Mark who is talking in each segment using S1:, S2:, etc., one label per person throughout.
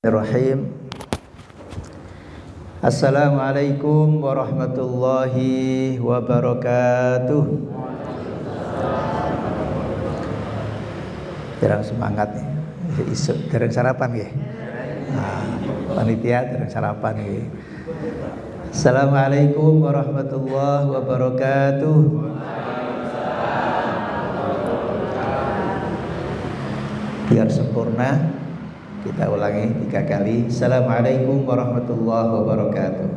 S1: Bismillahirrahmanirrahim. Assalamualaikum warahmatullahi wabarakatuh. Terang semangat nih. Isuk terang sarapan ya. Panitia terang sarapan ya. Assalamualaikum warahmatullahi wabarakatuh. Biar sempurna, kita ulangi 3 kali. Assalamualaikum warahmatullahi wabarakatuh.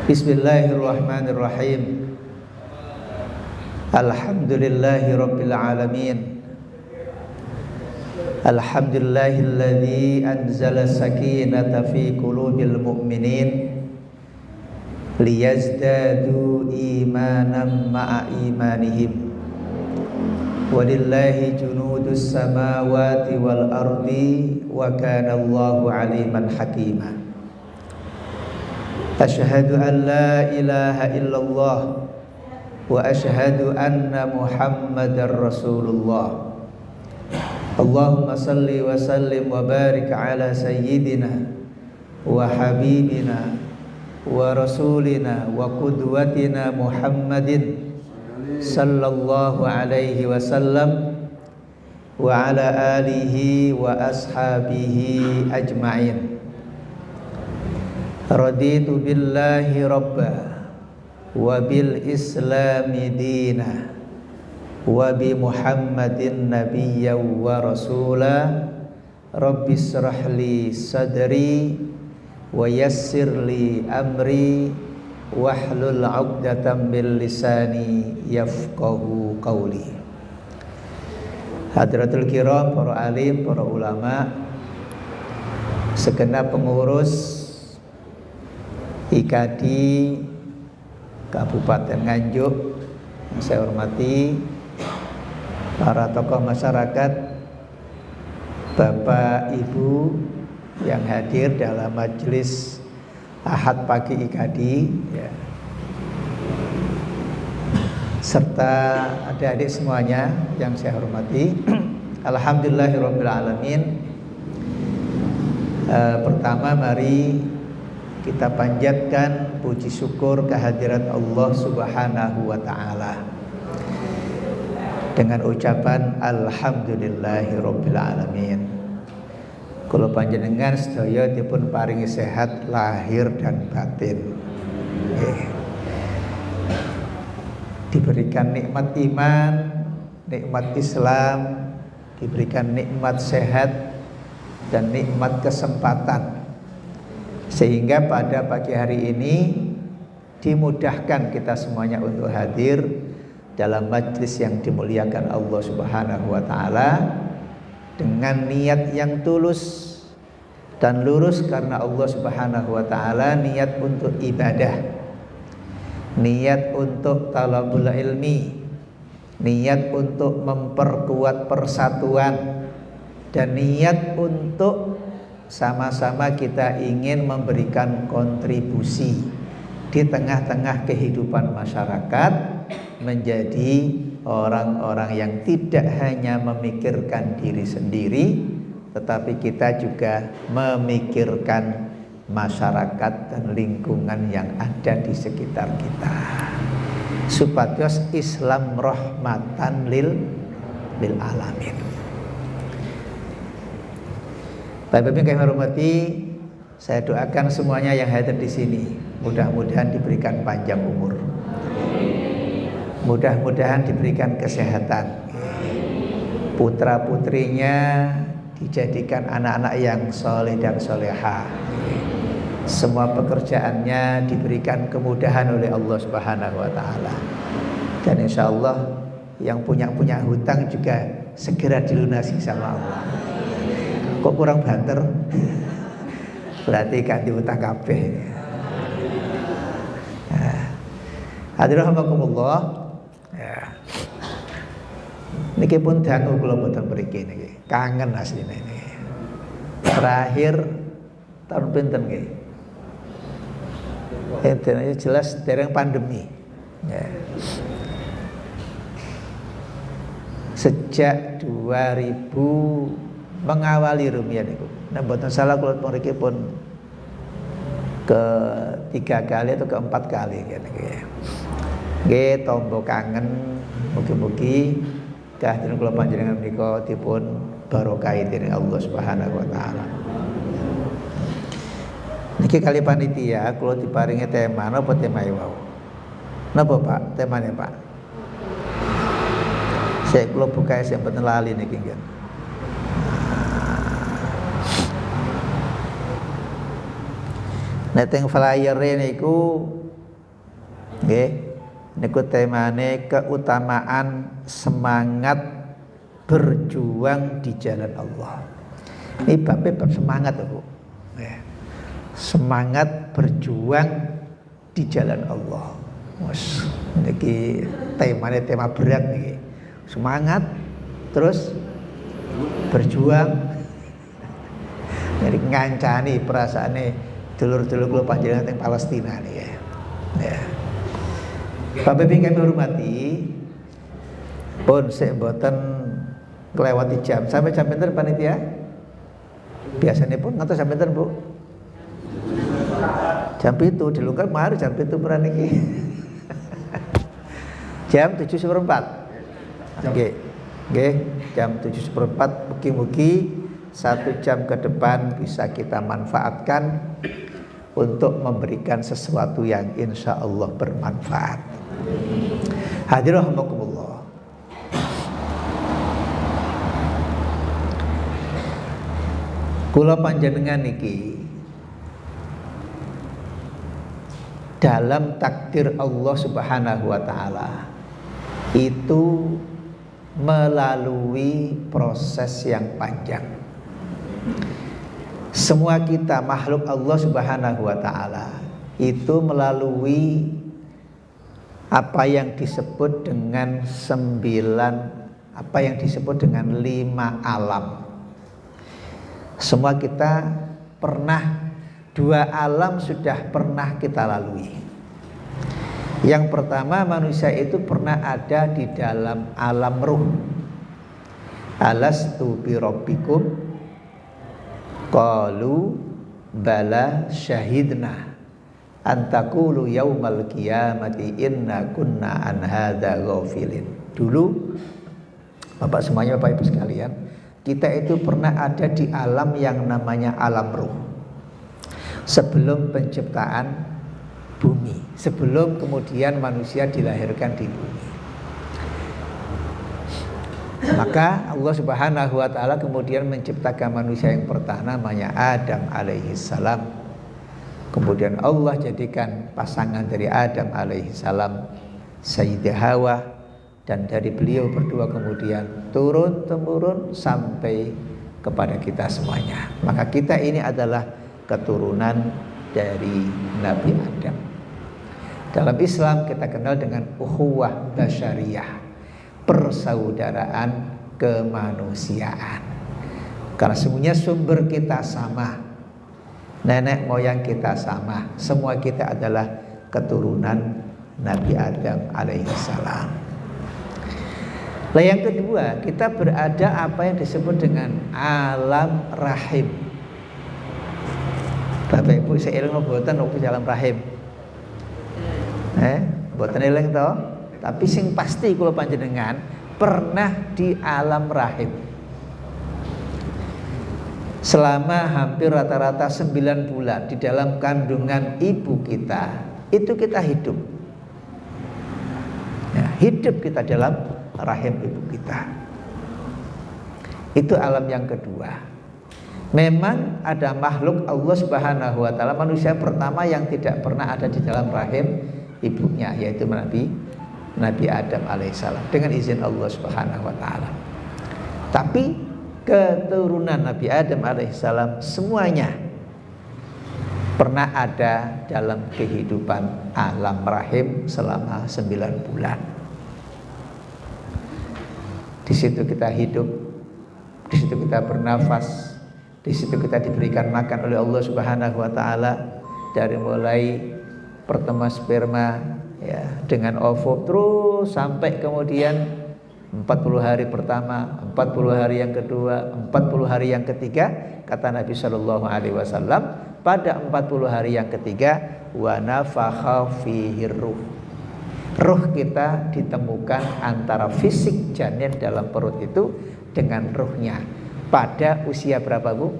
S1: Bismillahirrahmanirrahim. Alhamdulillahi rabbil alamin. Alhamdulillahilladzi anzala sakinata fi qulubil mu'minin liyazdadu imanan ma'a imanihim. Walillahi junudus samawati wal ardi wa kana Allahu aliman hakima. Asyhadu an la ilaha illallah wa asyhadu anna Muhammadar Rasulullah. Allahumma salli wa sallim wa barik ala sayyidina wa habibina wa rasulina wa qudwatina Muhammadin sallallahu alaihi wasallam wa ala alihi wa ashabihi ajma'in. Raditu billahi rabba wa bil islami dina wa bi Muhammadin nabiyyan wa rasula. Rabbi israh li sadri wa yassir li amri wahlul 'uqdatam min lisani yafqahu qawli. Hadratul kiram, para alim, para ulama, segenap pengurus IKD Kabupaten Nganjuk yang saya hormati, para tokoh masyarakat, Bapak Ibu yang hadir dalam majelis Ahad pagi IKD ya, serta adik-adik semuanya yang saya hormati. Alhamdulillahirabbil alamin. Pertama, mari kita panjatkan puji syukur kehadirat Allah Subhanahu wa taala dengan ucapan alhamdulillahirabbil alamin. Kula panjenengan sedaya dipun paringi sehat lahir dan batin. Diberikan nikmat iman, nikmat Islam, diberikan nikmat sehat dan nikmat kesempatan, sehingga pada pagi hari ini dimudahkan kita semuanya untuk hadir dalam majlis yang dimuliakan Allah Subhanahu wa taala dengan niat yang tulus dan lurus karena Allah Subhanahu wa taala, niat untuk ibadah, niat untuk talabul ilmi, niat untuk memperkuat persatuan, dan niat untuk sama-sama kita ingin memberikan kontribusi di tengah-tengah kehidupan masyarakat, menjadi orang-orang yang tidak hanya memikirkan diri sendiri, tetapi kita juga memikirkan masyarakat dan lingkungan yang ada di sekitar kita, supados Islam rahmatan lil alamin. Bapak-Ibu yang kami hormati, saya doakan semuanya yang hadir di sini mudah-mudahan diberikan panjang umur, mudah-mudahan diberikan kesehatan, putra-putrinya dijadikan anak-anak yang soleh dan soleha, semua pekerjaannya diberikan kemudahan oleh Allah Subhanahu wa taala, dan insya Allah yang punya hutang juga segera dilunasi sama Allah. Kok kurang banter? Berarti ganti hutang kabeh. Hadirin rahimakumullah. Ya. Niki pun dangu kula boten mriki niki. Kangen asline niki. Terakhir tahun pinten nggih? Itu jelas dereng pandemi. Ya. sejak 2000 mengawali rumiyin niku. Nek mboten salah kula mriki pun ketiga kali atau keempat kali nggih. Nggih tombo kangen mugi-mugi kehadiran kula panjenengan menika dipun barokah dening Allah Subhanahu wa taala. Niki kali panitia kula diparingi tema napa temae wau? Napa Pak temanya Pak? Saya kula buka sing mboten lali niki nggih. Nek teng flyer niku nggih niku temane keutamaan semangat berjuang di jalan Allah. Ini bab semangat Bu. Semangat berjuang di jalan Allah. Wes niki temane tema berat niki. Semangat terus berjuang. Jadi ngancani perasaane dulur-dulur kula panjenengan teng Palestina niki ya. Bapak Ibu kami hormati, pun sik mboten nglewati jam. Sampai jam pinten panitia? Biasanya pun ngantos jam pinten Bu? Jam 7 dilungker mari jam 7 beran iki. Jam 7:04. Nggih. Nggih, jam 7:04 mugi-mugi 1 jam ke depan bisa kita manfaatkan untuk memberikan sesuatu yang insya Allah bermanfaat. Hadirin rahimakumullah. Kula panjenengan niki dalam takdir Allah Subhanahu wa taala itu melalui proses yang panjang. Semua kita makhluk Allah Subhanahu wa taala itu melalui apa yang disebut dengan 5 alam. Semua kita pernah 2 alam sudah pernah kita lalui. Yang pertama, manusia itu pernah ada di dalam alam ruh. Alastu bi rabbikum qalu bala syahidna antaqulu yaumal qiyamati inna kunna an hadza ghafilin. Dulu Bapak semuanya, Bapak Ibu sekalian, kita itu pernah ada di alam yang namanya alam ruh. Sebelum penciptaan bumi, sebelum kemudian manusia dilahirkan di bumi. Maka Allah Subhanahu wa taala kemudian menciptakan manusia yang pertama namanya Adam alaihi salam. Kemudian Allah jadikan pasangan dari Adam alaihi salam Sayyidah Hawa, dan dari beliau berdua kemudian turun temurun sampai kepada kita semuanya. Maka kita ini adalah keturunan dari Nabi Adam. Dalam Islam kita kenal dengan ukhuwah basyariyah, persaudaraan kemanusiaan. Karena semuanya sumber kita sama, nenek moyang kita sama, semua kita adalah keturunan Nabi Adam alaihissalam. Nah yang kedua, kita berada apa yang disebut dengan alam rahim. Bapak Ibu saya eling mboten opo alam rahim. Mboten eling to, tapi sing pasti kula panjenengan pernah di alam rahim. Selama hampir rata-rata 9 bulan di dalam kandungan ibu kita, itu kita hidup. Ya, hidup kita dalam rahim ibu kita. Itu alam yang kedua. Memang ada makhluk Allah Subhanahu wa taala, manusia pertama yang tidak pernah ada di dalam rahim ibunya, yaitu Nabi Adam alaihissalam dengan izin Allah Subhanahu wa taala. Tapi keturunan Nabi Adam alaihissalam semuanya pernah ada dalam kehidupan alam rahim selama 9 bulan. Di situ kita hidup, di situ kita bernafas, di situ kita diberikan makan oleh Allah Subhanahu wa taala, dari mulai pertemuan sperma ya dengan ovo terus sampai kemudian 40 hari pertama, 40 hari yang kedua, 40 hari yang ketiga. Kata Nabi Shallallahu Alaihi Wasallam, pada 40 hari yang ketiga, wa nafakha fihi ruh. Ruh kita ditemukan antara fisik janin dalam perut itu dengan ruhnya. Pada usia berapa, Bu?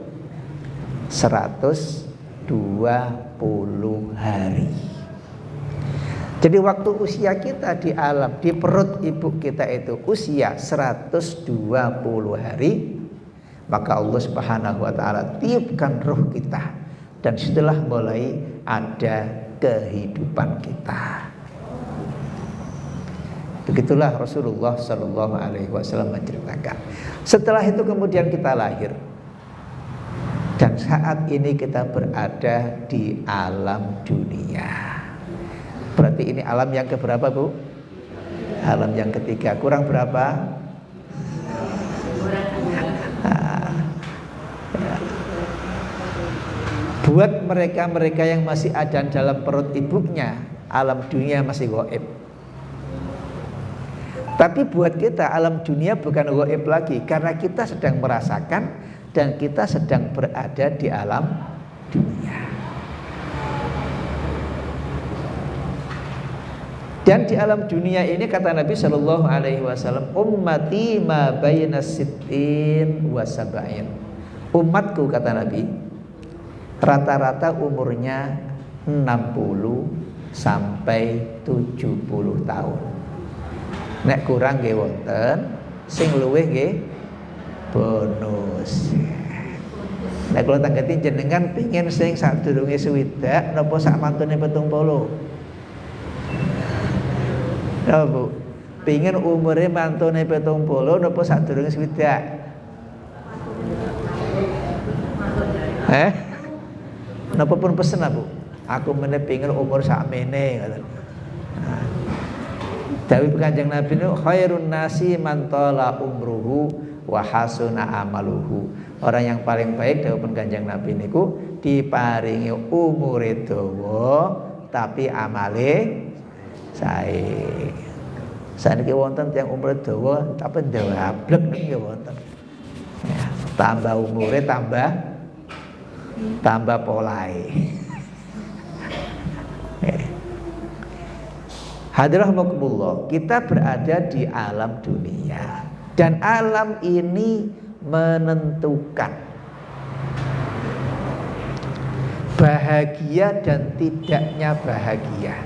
S1: 120 hari. Jadi waktu usia kita di alam, di perut ibu kita itu usia 120 hari, maka Allah Subhanahu wa taala tiupkan ruh kita, dan setelah mulai ada kehidupan kita. Begitulah Rasulullah Shallallahu Alaihi Wasallam menceritakan. Setelah itu kemudian kita lahir, dan saat ini kita berada di alam dunia. Berarti ini alam yang keberapa, Bu? Alam yang ketiga. Kurang berapa? Nah, ya. Buat mereka-mereka yang masih ada dalam perut ibunya, alam dunia masih gaib. Tapi buat kita alam dunia bukan gaib lagi, karena kita sedang merasakan dan kita sedang berada di alam dunia. Dan di alam dunia ini kata Nabi Shallallahu Alaihi Wasallam, ummati ma baina sittin wa sab'in. Umatku kata Nabi rata-rata umurnya 60 sampai 70 tahun. Nek kurang nggih wonten, sing luwih nggih bonus. Nek kula tanggeti jenengan pengin sing sadurunge swidak napa sak mantune 70? Ya, Bu. Pengin umure mantune 70 napa sadurunge swidak? Napa pun pesen, Bu? Aku meneh pengin umur sakmene ngoten. Dawuh Kanjeng Nabi niku khairun nasi man tala umruhu wa hasuna amaluhu. Orang yang paling baik dawuh Kanjeng Nabi niku diparingi umure dawa tapi amale sae. Saniki wonten tiyang umure dawa tapi ndawablek niku wonten. Ya, tambah umure tambah polahe. Hadirahumullah, kita berada di alam dunia, dan alam ini menentukan bahagia dan tidaknya bahagia.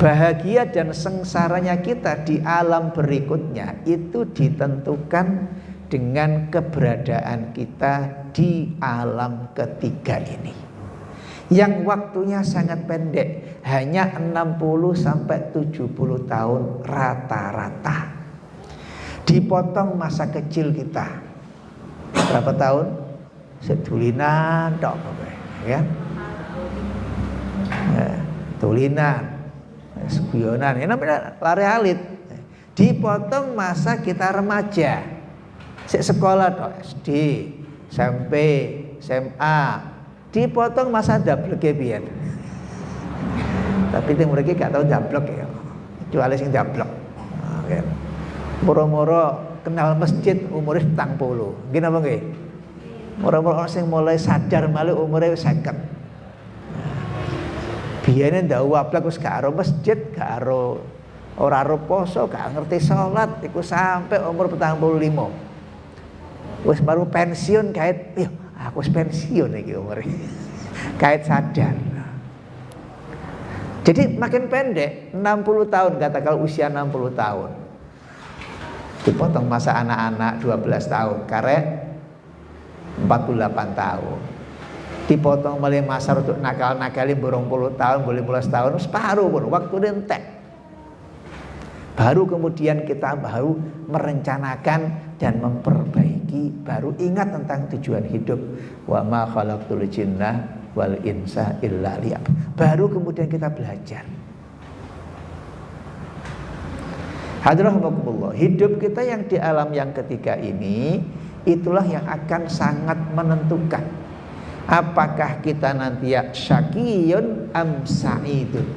S1: Bahagia dan sengsaranya kita di alam berikutnya itu ditentukan dengan keberadaan kita di alam ketiga ini, yang waktunya sangat pendek, hanya 60 sampai 70 tahun rata-rata. Dipotong masa kecil kita. Berapa tahun? Sedulinan tok, ya. Tulinan, seguyonan, ini namanya lari alit. Dipotong masa kita remaja. Sekolah tok, SD, SMP, SMA. Dipotong masa dablek pian. Tapi teng mriki gak tau dablek ya. Kecuali sing dablek. Nah, moro-moro kenal masjid umure 70. Nggih napa nggih? Moro-moro sing mulai sadar malih umure 50. Biyene ndak wablek wis gak aro masjid, gak aro ora aro poso, gak ngerti salat iku sampai umur 45. Wis baru pensiun kait, aku wis pensiun iki umure. Kait sadar. Jadi makin pendek, 60 tahun katakan usia 60 tahun. Dipotong masa anak-anak 12 tahun, karet 48 tahun. Dipotong mulai masa untuk nakal-nakali 20 tahun, boleh 15 tahun, separuh pun waktu entek. Baru kemudian kita baru merencanakan dan memperbaiki, baru ingat tentang tujuan hidup. Wa ma khalaqtul jinna wal insa illa liya'budun. Baru kemudian kita belajar. Hadrahumullah, hidup kita yang di alam yang ketiga ini itulah yang akan sangat menentukan apakah kita nanti syaqiyun am sa'idun.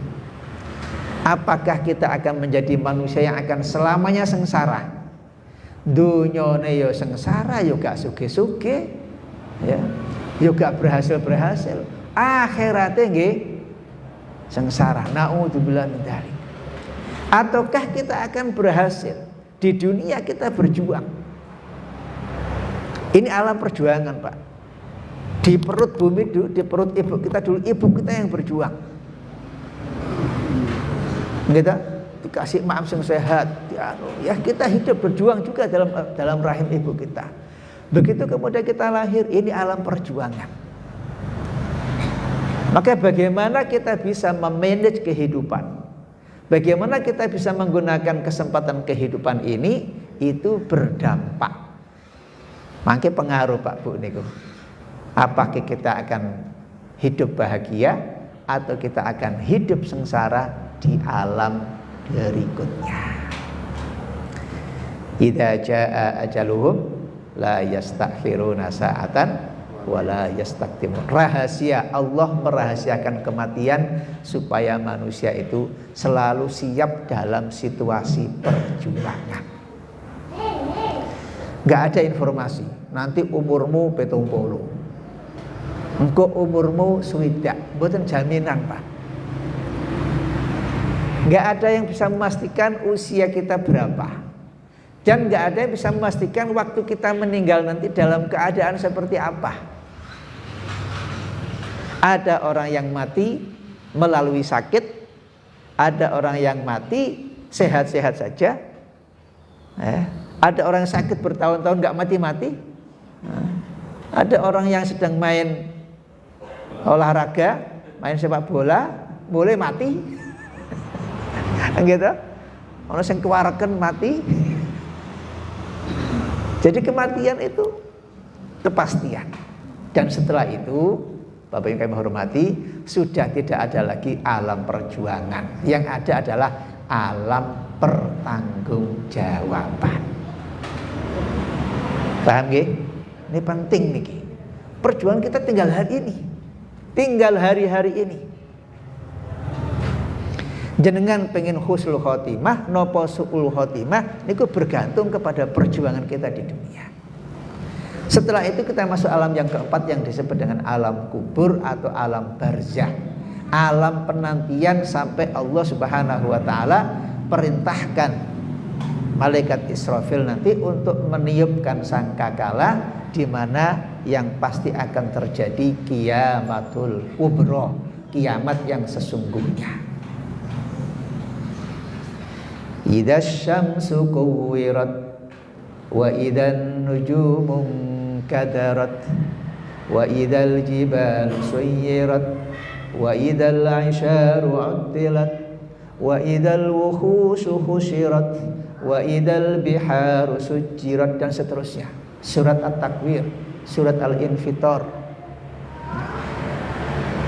S1: Apakah kita akan menjadi manusia yang akan selamanya sengsara? Dunyane yo sengsara, yo gak suge-suge, ya, yo gak berhasil. Akhiratnya nggih sengsara. Naudzubillah min dzalik. Ataukah kita akan berhasil? Di dunia kita berjuang. Ini alam perjuangan, Pak. Di perut bumi dulu, di perut ibu kita dulu, ibu kita yang berjuang. Kita dikasih maaf yang sehat, ya kita hidup berjuang juga dalam rahim ibu kita. Begitu kemudian kita lahir, ini alam perjuangan. Maka bagaimana kita bisa memanage kehidupan? Bagaimana kita bisa menggunakan kesempatan kehidupan ini? Itu berdampak. Makin pengaruh Pak Bu niku. Apakah kita akan hidup bahagia atau kita akan hidup sengsara di alam berikutnya? Idza jaa ajaluhum la yastakhiruna sa'atan wala yastaqdimun. Rahasia Allah merahasiakan kematian supaya manusia itu selalu siap dalam situasi perjuangan. Gak ada informasi nanti umurmu 70, engko umurmu swidak, mboten jaminan Pak. Gak ada yang bisa memastikan usia kita berapa, dan gak ada yang bisa memastikan waktu kita meninggal nanti dalam keadaan seperti apa. Ada orang yang mati melalui sakit, ada orang yang mati sehat-sehat saja, ada orang yang sakit bertahun-tahun gak mati-mati, ada orang yang sedang main olahraga, main sepak bola, boleh mati, gitu. Orang yang kewareken mati. Jadi kematian itu kepastian. Dan setelah itu, Bapak yang kami hormati, sudah tidak ada lagi alam perjuangan. Yang ada adalah alam pertanggungjawaban. Paham nggih? Ini penting niki. Perjuangan kita tinggal hari ini. Tinggal hari-hari ini. Jenengan pengen husnul khotimah nopo su'ul khotimah niku bergantung kepada perjuangan kita di dunia. Setelah itu kita masuk alam yang keempat yang disebut dengan alam kubur atau alam barzah. Alam penantian sampai Allah Subhanahu wa taala perintahkan malaikat Israfil nanti untuk meniupkan sangkakala, di mana yang pasti akan terjadi kiamatul kubra, kiamat yang sesungguhnya. Idza syamsu kuwirat wa idzan nujumu kadarat wa idzal jibalu suyirat wa idzal 'isharu 'uddilat wa idzal wuhushu husyirat wa idzal biharu sujirat, dan seterusnya. Surat At-Takwir, surat Al-Infitar.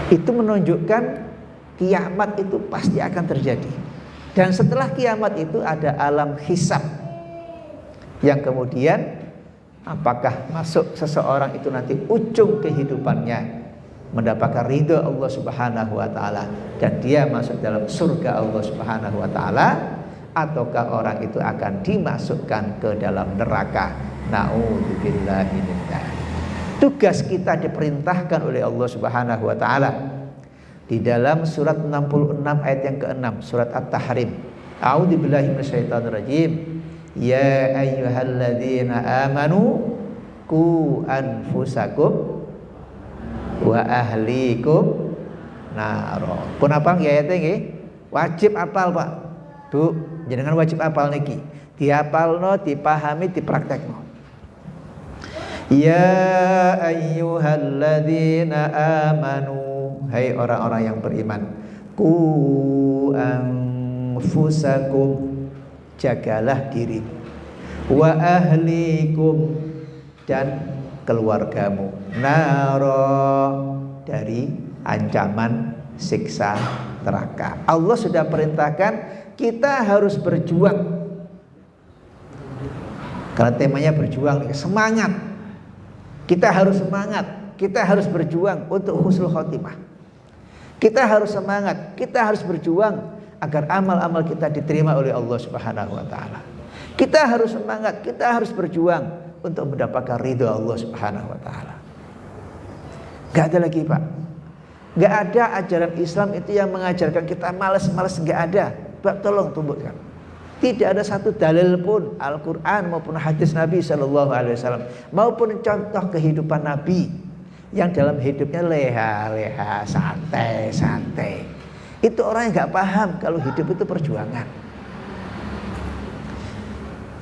S1: Itu menunjukkan kiamat itu pasti akan terjadi. Dan setelah kiamat itu ada alam hisab, yang kemudian apakah masuk seseorang itu nanti ujung kehidupannya mendapatkan ridho Allah Subhanahu wa taala dan dia masuk dalam surga Allah Subhanahu wa taala, ataukah orang itu akan dimasukkan ke dalam neraka. Naudzubillahi min dzalik. Tugas kita diperintahkan oleh Allah Subhanahu wa taala di dalam surat 66 ayat yang ke-6, surat At-Tahrim. A'udzubillahi minasyaitonirrajim. Ya ayyuhalladzina amanu qu anfusakum wa ahlikum naro. Pun apal nggih ayate nggih? Wajib apal, Pak. Bu, jenengan wajib apal niki. Diapalno, dipahami, dipraktekno. Ya ayyuhalladzina amanu, hai orang-orang yang beriman, qu anfusakum, jagalah diri, wa ahlikum, dan keluargamu, naro, dari ancaman siksa neraka. Allah sudah perintahkan kita harus berjuang, karena temanya berjuang, semangat. Kita harus semangat, kita harus berjuang untuk husnul khotimah. Kita harus semangat, kita harus berjuang agar amal-amal kita diterima oleh Allah Subhanahu wa taala. Kita harus semangat, kita harus berjuang untuk mendapatkan ridho Allah Subhanahu wa taala. Gak ada lagi, Pak. Gak ada ajaran Islam itu yang mengajarkan kita malas-malas, gak ada. Pak, tolong tumbuhkan. Tidak ada satu dalil pun Al-Quran maupun hadis Nabi SAW maupun contoh kehidupan Nabi yang dalam hidupnya leha-leha, santai-santai. Itu orang yang gak paham kalau hidup itu perjuangan.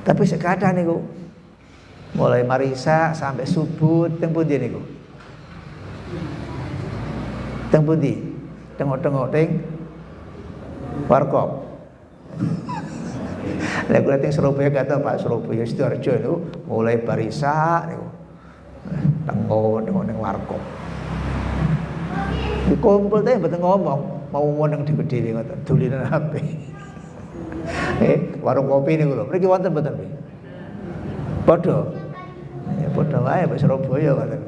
S1: Tapi sekarang nih, mulai marisa sampai subuh tempundi nih, tempundi, tengok-tengok ting warkop. Lah kula teng Surabaya kata Pak Surabaya Sidoarjo itu mulai barisa niku. Tengok ning warkop. Dikumpul teh mboten ngomong, mau nang dhewe-dhewe ngoten, dulinan HP. Warung kopi niku lho, mriki wonten mboten nggih? Padha. Ya padha wae Pak Surabaya ngoten.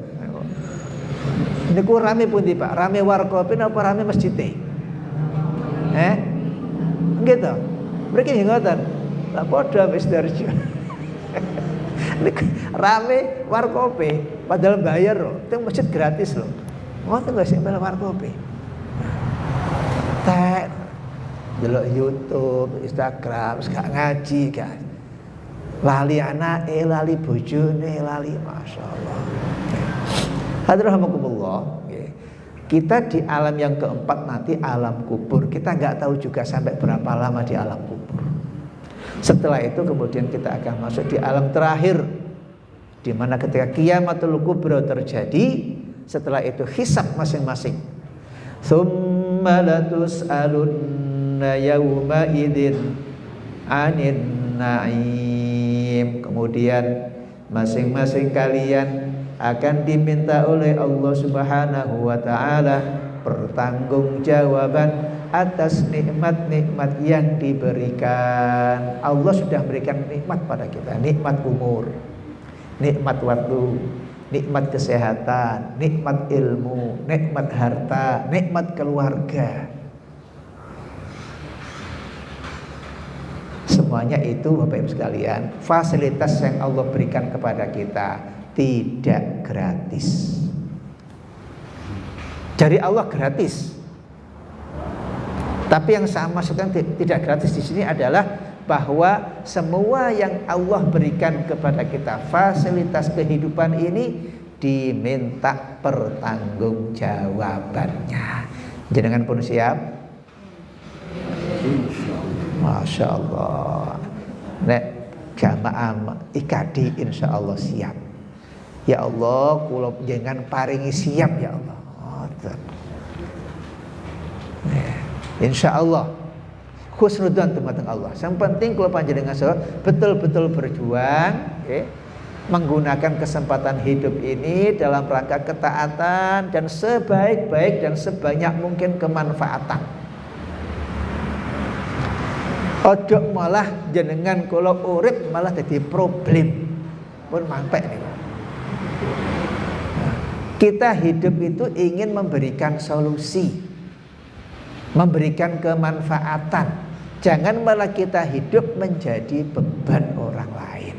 S1: Niku rame pundi Pak? Rame warkop napa rame masjid? Nggih to. Mriki nggih ngoten. Lah padha wis Sidoarjo. Rame warkope padahal bayar loh. Itu masjid gratis loh. Ngoten gak sih bayar warkope. Tek delok YouTube, Instagram, gak ngaji kan. Lali anake, lali bojone, lali masyaallah. Hadrahamakumullah. Kita di alam yang keempat nanti alam kubur. Kita nggak tahu juga sampai berapa lama di alam kubur. Setelah itu kemudian kita akan masuk di alam terakhir, di mana ketika qiyamatul kubra terjadi, setelah itu hisab masing-masing. Tsumma latus'alunna yauma idzin 'anin na'im. Kemudian masing-masing kalian akan diminta oleh Allah Subhanahu wa taala pertanggungjawaban atas nikmat-nikmat yang diberikan. Allah sudah berikan nikmat pada kita, nikmat umur, nikmat waktu, nikmat kesehatan, nikmat ilmu, nikmat harta, nikmat keluarga. Semuanya itu Bapak Ibu sekalian, fasilitas yang Allah berikan kepada kita tidak gratis. Dari Allah gratis. Tapi yang saya maksudkan tidak gratis di sini adalah bahwa semua yang Allah berikan kepada kita, fasilitas kehidupan ini diminta pertanggungjawabannya. Jenengan pun siap? Masya Allah. Nek jamaah IKD insya Allah siap. Ya Allah, kula jangan paringi siap ya Allah. Insya Allah khusnudan teman Allah. Yang penting kalau panjenengan betul-betul berjuang, menggunakan kesempatan hidup ini dalam rangka ketaatan dan sebaik-baik dan sebanyak mungkin kemanfaatan. Ojo malah jenengan kalau urip malah jadi problem pun mampek nih. Kita hidup itu ingin memberikan solusi, memberikan kemanfaatan. Jangan malah kita hidup menjadi beban orang lain.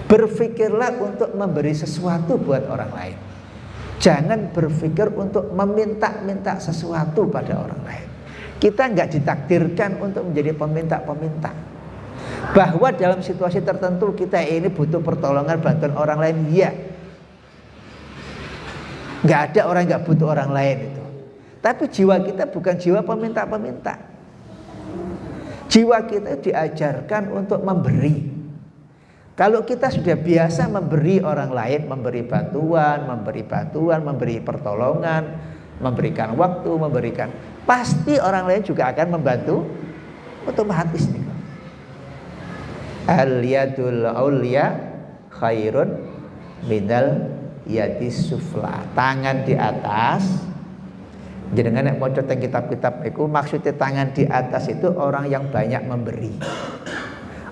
S1: Berpikirlah untuk memberi sesuatu buat orang lain. Jangan berpikir untuk meminta-minta sesuatu pada orang lain. Kita nggak ditakdirkan untuk menjadi peminta-peminta. Bahwa dalam situasi tertentu kita ini butuh pertolongan, bantuan orang lain, ya. Nggak ada orang nggak butuh orang lain itu. Tapi jiwa kita bukan jiwa peminta-peminta. Jiwa kita diajarkan untuk memberi. Kalau kita sudah biasa memberi orang lain, memberi bantuan, memberi pertolongan, memberikan waktu, pasti orang lain juga akan membantu otomatis nih. Al-yadul ulya khairun minal yadis sufla. Tangan di atas. Jenengan nek maca teng kitab-kitab iku maksudnya tangan di atas itu orang yang banyak memberi.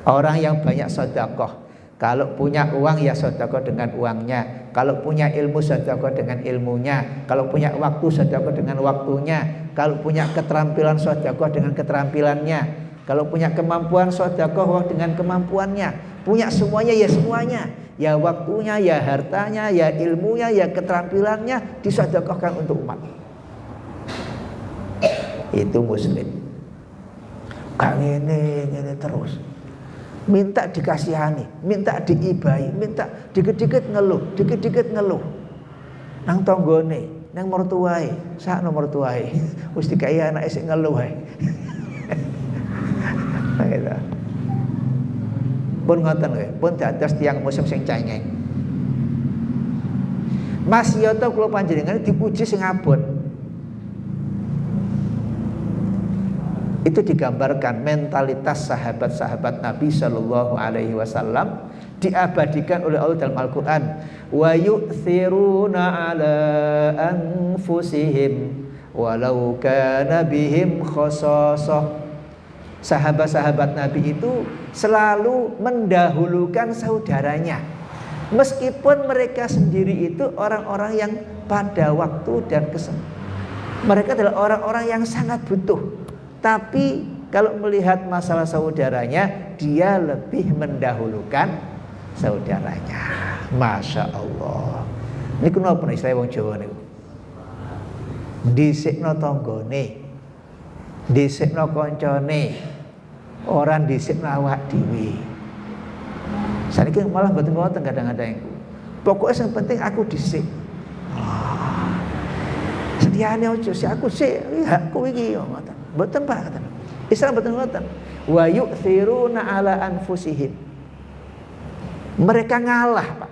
S1: Orang yang banyak sedekah. Kalau punya uang ya sedekah dengan uangnya. Kalau punya ilmu sedekah dengan ilmunya. Kalau punya waktu sedekah dengan waktunya. Kalau punya keterampilan sedekah dengan keterampilannya. Kalau punya kemampuan sedekah dengan kemampuannya. Punya semuanya ya semuanya. Ya waktunya, ya hartanya, ya ilmunya, ya keterampilannya disedekahkan untuk umat. Itu muslim. Kang ini terus. Minta dikasihani, minta diibahi, minta dikit-dikit ngeluh. Nang tonggone, nang mertuae, sakno mertuae. Wis dikai anake sik ngeluh ae. Nah gitu. Pun ngoten nggih, pun dados tiyang muslim sing cengeng. Mas Yoto kula panjenengan dipuji sing abot. Itu digambarkan mentalitas sahabat-sahabat Nabi Shallallahu Alaihi Wasallam diabadikan oleh Allah dalam Al-Quran. Wa yu'thiruna ala anfusihim walau kana bihim khasasah. Sahabat-sahabat Nabi itu selalu mendahulukan saudaranya, meskipun mereka sendiri itu orang-orang yang pada waktu dan mereka adalah orang-orang yang sangat butuh. Tapi kalau melihat masalah saudaranya, dia lebih mendahulukan saudaranya. Masya Allah. Ini kenapa istilah wong Jawa niku? Dhisikno tanggane, dhisikno kancane, ora dhisikno awak dhewe. Saniki malah mboten ngoten kadang-kadang. Pokoknya yang penting aku dhisik. Sediane ojo sik aku sik, hakku iki ngoten. Mboten Pak kata. Islam mboten ngoten. Wa yu'thiruna ala anfusihim. Mereka ngalah, Pak.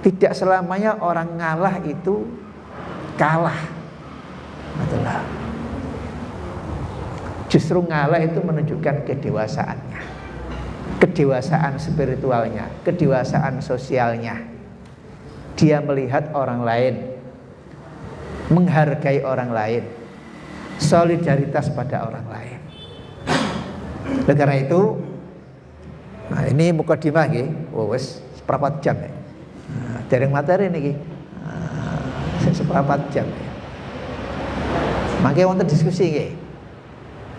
S1: Tidak selamanya orang ngalah itu kalah. Adalah. Justru ngalah itu menunjukkan kedewasaannya. Kedewasaan spiritualnya, kedewasaan sosialnya. Dia melihat orang lain, menghargai orang lain, solidaritas pada orang lain. Oleh karena itu, nah ini mukadimah nggih, wis seperempat jam ya. Nah, dereng materi niki. Seperempat jam ya. Mangke wonten diskusi nggih.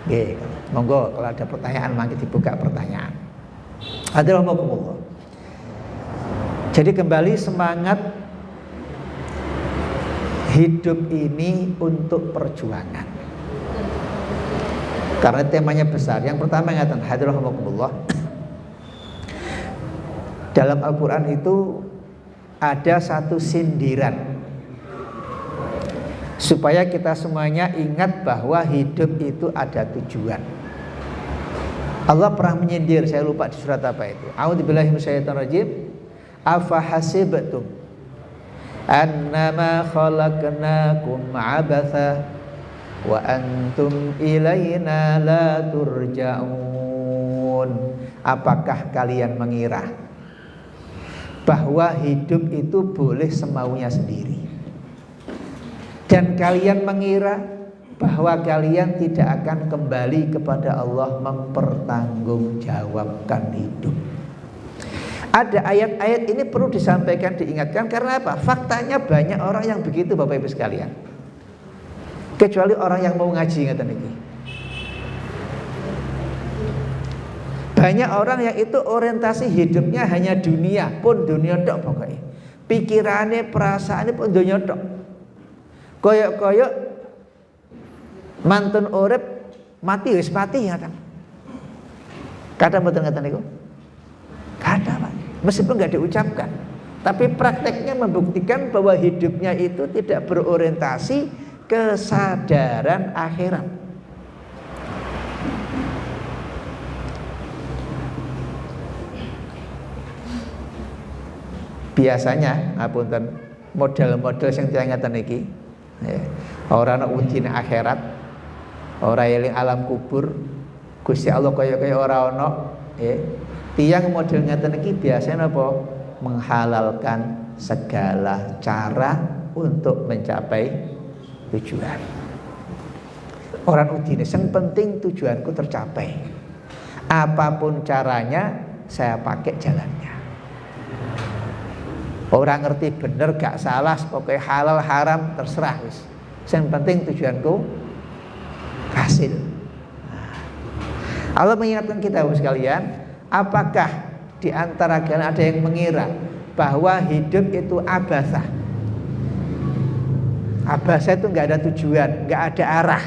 S1: Nggih, monggo kalau ada pertanyaan mangke dibuka pertanyaan. Hadromakumullah. Jadi kembali semangat hidup ini untuk perjuangan. Karena temanya besar. Yang pertama ngatakan hadromakumullah. Dalam Al-Quran itu ada satu sindiran supaya kita semuanya ingat bahwa hidup itu ada tujuan. Allah pernah menyindir, saya lupa di surat apa itu. A'udzubillahi minasyaitonirrajim. Afa hasibtum annama khalaqnakum abatha wa antum ilaina la turja'un. Apakah kalian mengira bahwa hidup itu boleh semaunya sendiri, dan kalian mengira bahwa kalian tidak akan kembali kepada Allah mempertanggungjawabkan hidup? Ada ayat-ayat ini perlu disampaikan, diingatkan. Karena apa? Faktanya banyak orang yang begitu, Bapak Ibu sekalian. Kecuali orang yang mau ngaji, ngeten iki. Banyak orang yang itu orientasi hidupnya hanya dunia, pun dunia tok pokoknya. Pikirannya, perasaannya pun dunia tok. Koyok-koyok mantun urip mati wis mati ya kan. Kata mboten ngeten niku. Kata Pak. Meskipun enggak diucapkan, tapi prakteknya membuktikan bahwa hidupnya itu tidak berorientasi kesadaran akhirat. Biasanya ngapunten model-model sing tiyang ngeten iki ya, ora ana udine akhirat, ora eling alam kubur, Gusti Allah kaya-kaya ora ana ya. Tiyang model ngeten iki biasanya apa? Menghalalkan segala cara untuk mencapai tujuan. Orang udine sing penting tujuanku tercapai. Apapun caranya saya pakai jalannya. Orang ngerti bener gak salah, pokoknya halal haram terserah wis. Yang penting tujuanku hasil. Allah mengingatkan kita sekalian, apakah di antara kalian ada yang mengira bahwa hidup itu abasah? Abasah itu nggak ada tujuan, nggak ada arah.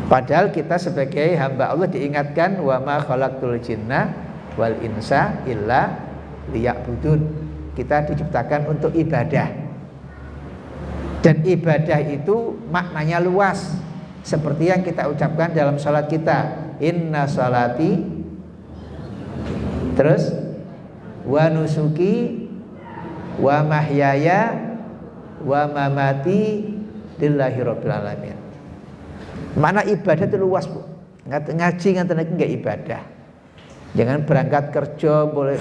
S1: Padahal kita sebagai hamba Allah diingatkan, wa ma khalaqtul jinna wal insa illa liya'budun. Kita diciptakan untuk ibadah. Dan ibadah itu maknanya luas. Seperti yang kita ucapkan dalam salat kita, inna salati, terus wa nusuki wa mahyaya wa mamati lillahi rabbil alamin. Mana ibadah itu luas, Bu. Ngaji ngaten iki enggak ibadah. Jangan berangkat kerja boleh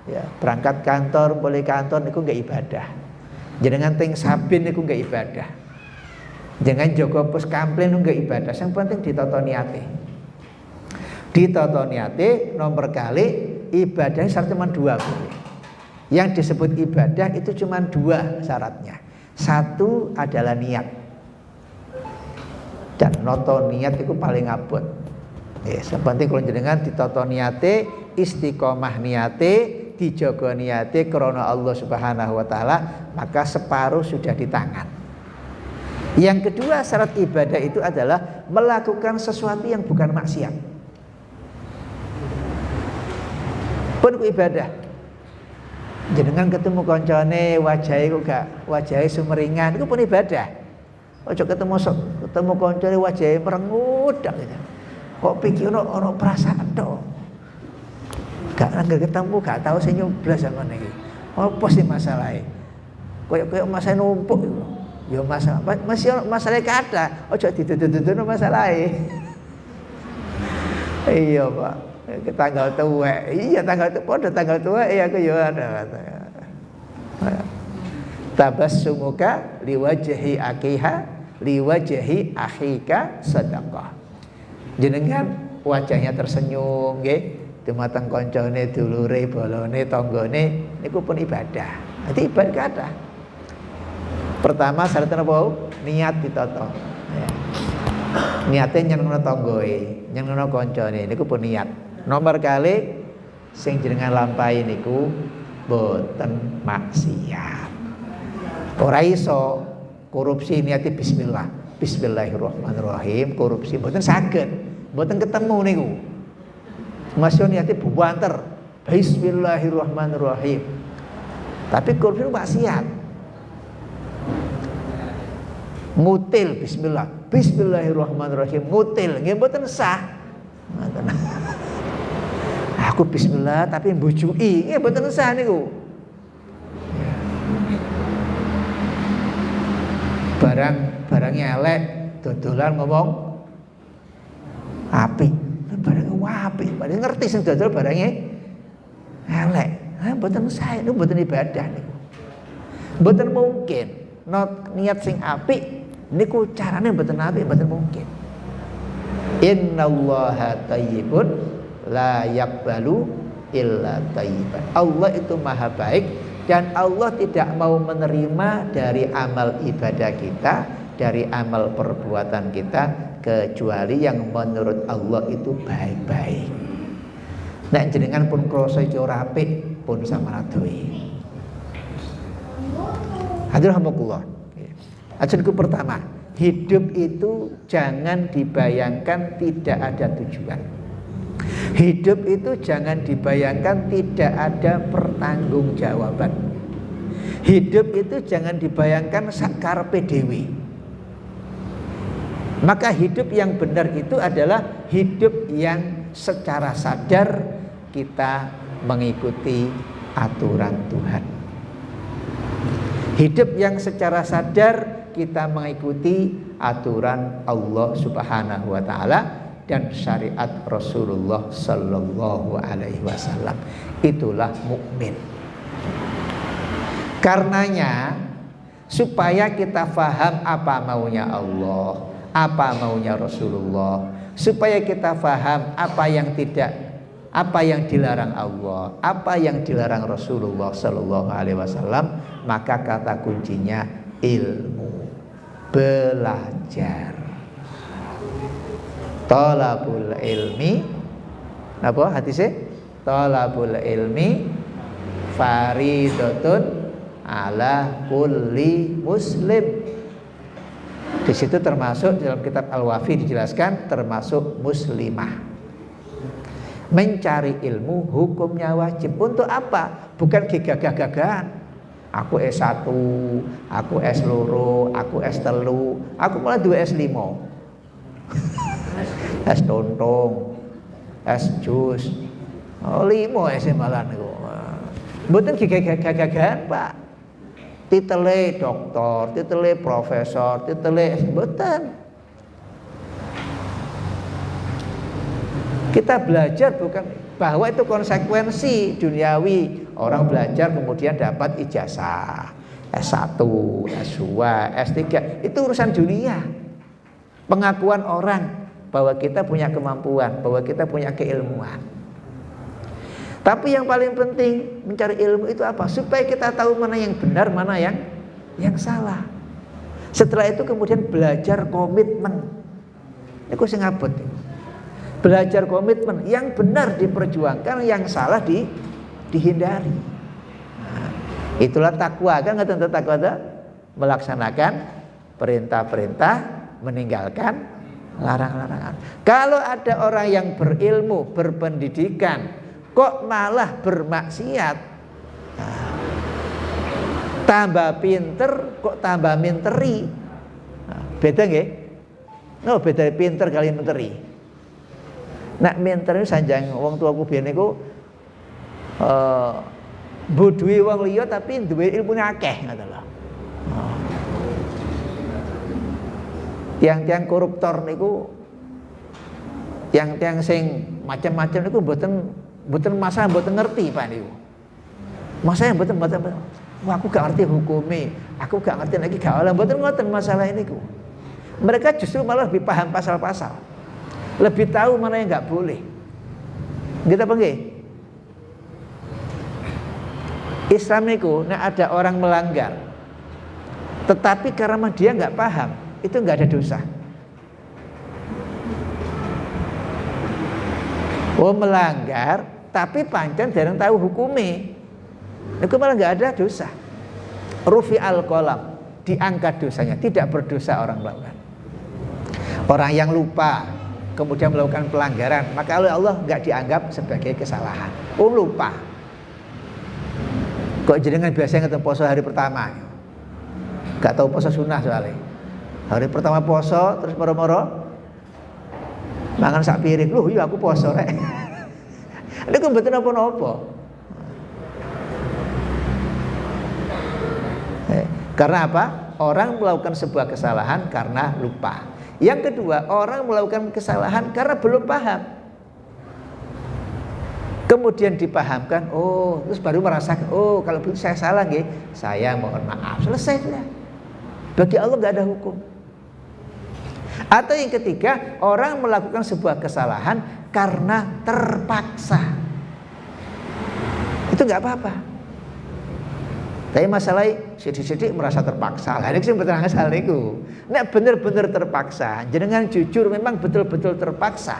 S1: ya, berangkat kantor boleh kantor niku enggak ibadah. Jangan ting sabin niku enggak ibadah. Jangan jaga pos kampleng niku enggak ibadah. Yang penting ditata niate. Ditata niate nomor kali ibadahnya syarat cuma 2, Bu. Yang disebut ibadah itu cuma 2 syaratnya. Satu adalah niat. Dan noto niat itu paling abot. Sepenting kalau jenengan ditoto niate, istiqomah niate, dijaga niate karena Allah Subhanahu wa taala, maka separuh sudah di tangan. Yang kedua syarat ibadah itu adalah melakukan sesuatu yang bukan maksiat. Pun ibadah. Jenengan ketemu koncone wajahe kok gak wajahe sumringah itu pun ibadah. Ojo ketemu koncone wajahe merengut gitu. Kok pikir ono perasaan tok. Gak ketemu gak tahu sing nyoblos sama iki. Apa sih masalahe? Koyo masalah numpuk iku. Ya masalah masih masalah kada. Ojo dituduh-tuduh masalahe. Iya, Pak. Tanggal tua. Iya tanggal tua aku ya ada. Tabassumuka liwajhi akiha liwajhi akhika sadaqah. Jenengan wajahnya tersenyum nggih, dumateng kancane dulure bolone tanggane niku pun ibadah. Dadi ibadah kathah. Pertama syaratnya apa? Niat ditata. Ya. Niatnya nyenengno tanggoe, nyenengno kancane niku pun niat. Nomor kali sing jenengan lampahi niku boten maksiat. Ora iso korupsi niati bismillah. Bismillahirrahmanirrahim, korupsi mboten saged. Mboten ketemu niku. Masih niati buanter. Bismillahirrahmanirrahim. Tapi korupsi maksiat. Mutil bismillah. Bismillahirrahmanirrahim. Mutil nggih mboten sah. Aku bismillah tapi mbujui nggih mboten sah niku. Barangnya elek, dodolan ngomong apik. Barangnya apik, padahal ngerti sing dodol barangnya elek. Mboten sah niku mboten ibadah niku. Mboten mungkin niat sing apik niku carane mboten apik, mboten mungkin. Innallaha thayyibun la yaqbalu illa thayyiban. Allah itu maha baik dan Allah tidak mau menerima dari amal ibadah kita, dari amal perbuatan kita kecuali yang menurut Allah itu baik-baik. Nek jenengan pun krasa iki ora apik pun samaradoe. Alhamdulillah. Ajenku pertama, hidup itu jangan dibayangkan tidak ada tujuan. Hidup itu jangan dibayangkan tidak ada pertanggungjawaban. Hidup itu jangan dibayangkan sakarpe dewe. Maka hidup yang benar itu adalah hidup yang secara sadar kita mengikuti aturan Tuhan. Hidup yang secara sadar kita mengikuti aturan Allah Subhanahu wa taala dan syariat Rasulullah sallallahu alaihi wasallam. Itulah mukmin. Karenanya supaya kita faham apa maunya Allah, apa maunya Rasulullah, supaya kita faham apa yang dilarang Allah, apa yang dilarang Rasulullah sallallahu alaihi wasallam, maka kata kuncinya ilmu, belajar. Talabul ilmi, apa hadisnya? Talabul ilmi faridatun ala kulli muslim. Di situ termasuk dalam kitab Al-Wafi dijelaskan termasuk muslimah. Mencari ilmu hukumnya wajib. Untuk apa? Bukan gagah-gagahan. Aku S1, aku S2, aku S3, aku malah 2 S5. S tontong, S jus. Oh, 5 S malah niku. Mboten gagah-gagahan, Pak. Titele doktor, titele profesor, titele mboten. Kita belajar bukan bahwa itu konsekuensi duniawi. Orang belajar kemudian dapat ijazah S1, S2, S3. Itu urusan dunia. Pengakuan orang bahwa kita punya kemampuan, bahwa kita punya keilmuan. Tapi yang paling penting mencari ilmu itu apa? Supaya kita tahu mana yang benar, mana yang salah. Setelah itu kemudian belajar komitmen. Itu sing abot. Belajar komitmen, yang benar diperjuangkan, yang salah dihindari. Nah, itulah takwa, kan nggak tentu takwa itu melaksanakan perintah-perintah, meninggalkan larang-larangan. Kalau ada orang yang berilmu, berpendidikan, kok malah bermaksiat, nah, tambah pinter, kok tambah minteri. Nah, beda nggih? No, beda pinter kali menteri. Nak minter itu sanjang wong tuaku biyen niku bodhoe wong liya tapi duwe ilmune akeh ngoten lho. Tiang-tiang koruptor niku, tiang-tiang sing macam-macam niku mboten masalah, mboten ngerti Pak niku. Masalah mboten wah aku gak ngerti hukume, aku gak ngerti lagi gak oleh, mboten ngoten masalah niku. Mereka justru malah lebih paham pasal-pasal. Lebih tahu mana yang nggak boleh. Gitu apa nggih? Islam itu, nah ada orang melanggar, tetapi karena dia nggak paham, itu nggak ada dosa. Oh melanggar, tapi pancen dereng tahu hukumnya, itu malah nggak ada dosa. Rufi al-qalam, diangkat dosanya, tidak berdosa orang melakukan. Orang yang lupa kemudian melakukan pelanggaran, maka oleh Allah nggak dianggap sebagai kesalahan. Oh lupa. Kok jenengan biasanya ngetemu poso hari pertama, nggak tahu poso sunnah soalnya. Hari pertama poso terus moro-moro mangan sak piring, loh iya aku poso rek. Ini kok betul apa-apa. Karena apa? Orang melakukan sebuah kesalahan karena lupa. Yang kedua, orang melakukan kesalahan karena belum paham. Kemudian dipahamkan, oh, terus baru merasakan, oh, kalau saya salah nggih, saya mohon maaf. Selesai sudah. Bagi Allah nggak ada hukum. Atau yang ketiga, orang melakukan sebuah kesalahan karena terpaksa. Itu nggak apa-apa. Tapi masalahnya sidik-sidik merasa terpaksa. Lah ini sing betul asal niku. Nek bener-bener terpaksa, jenengan jujur memang betul-betul terpaksa.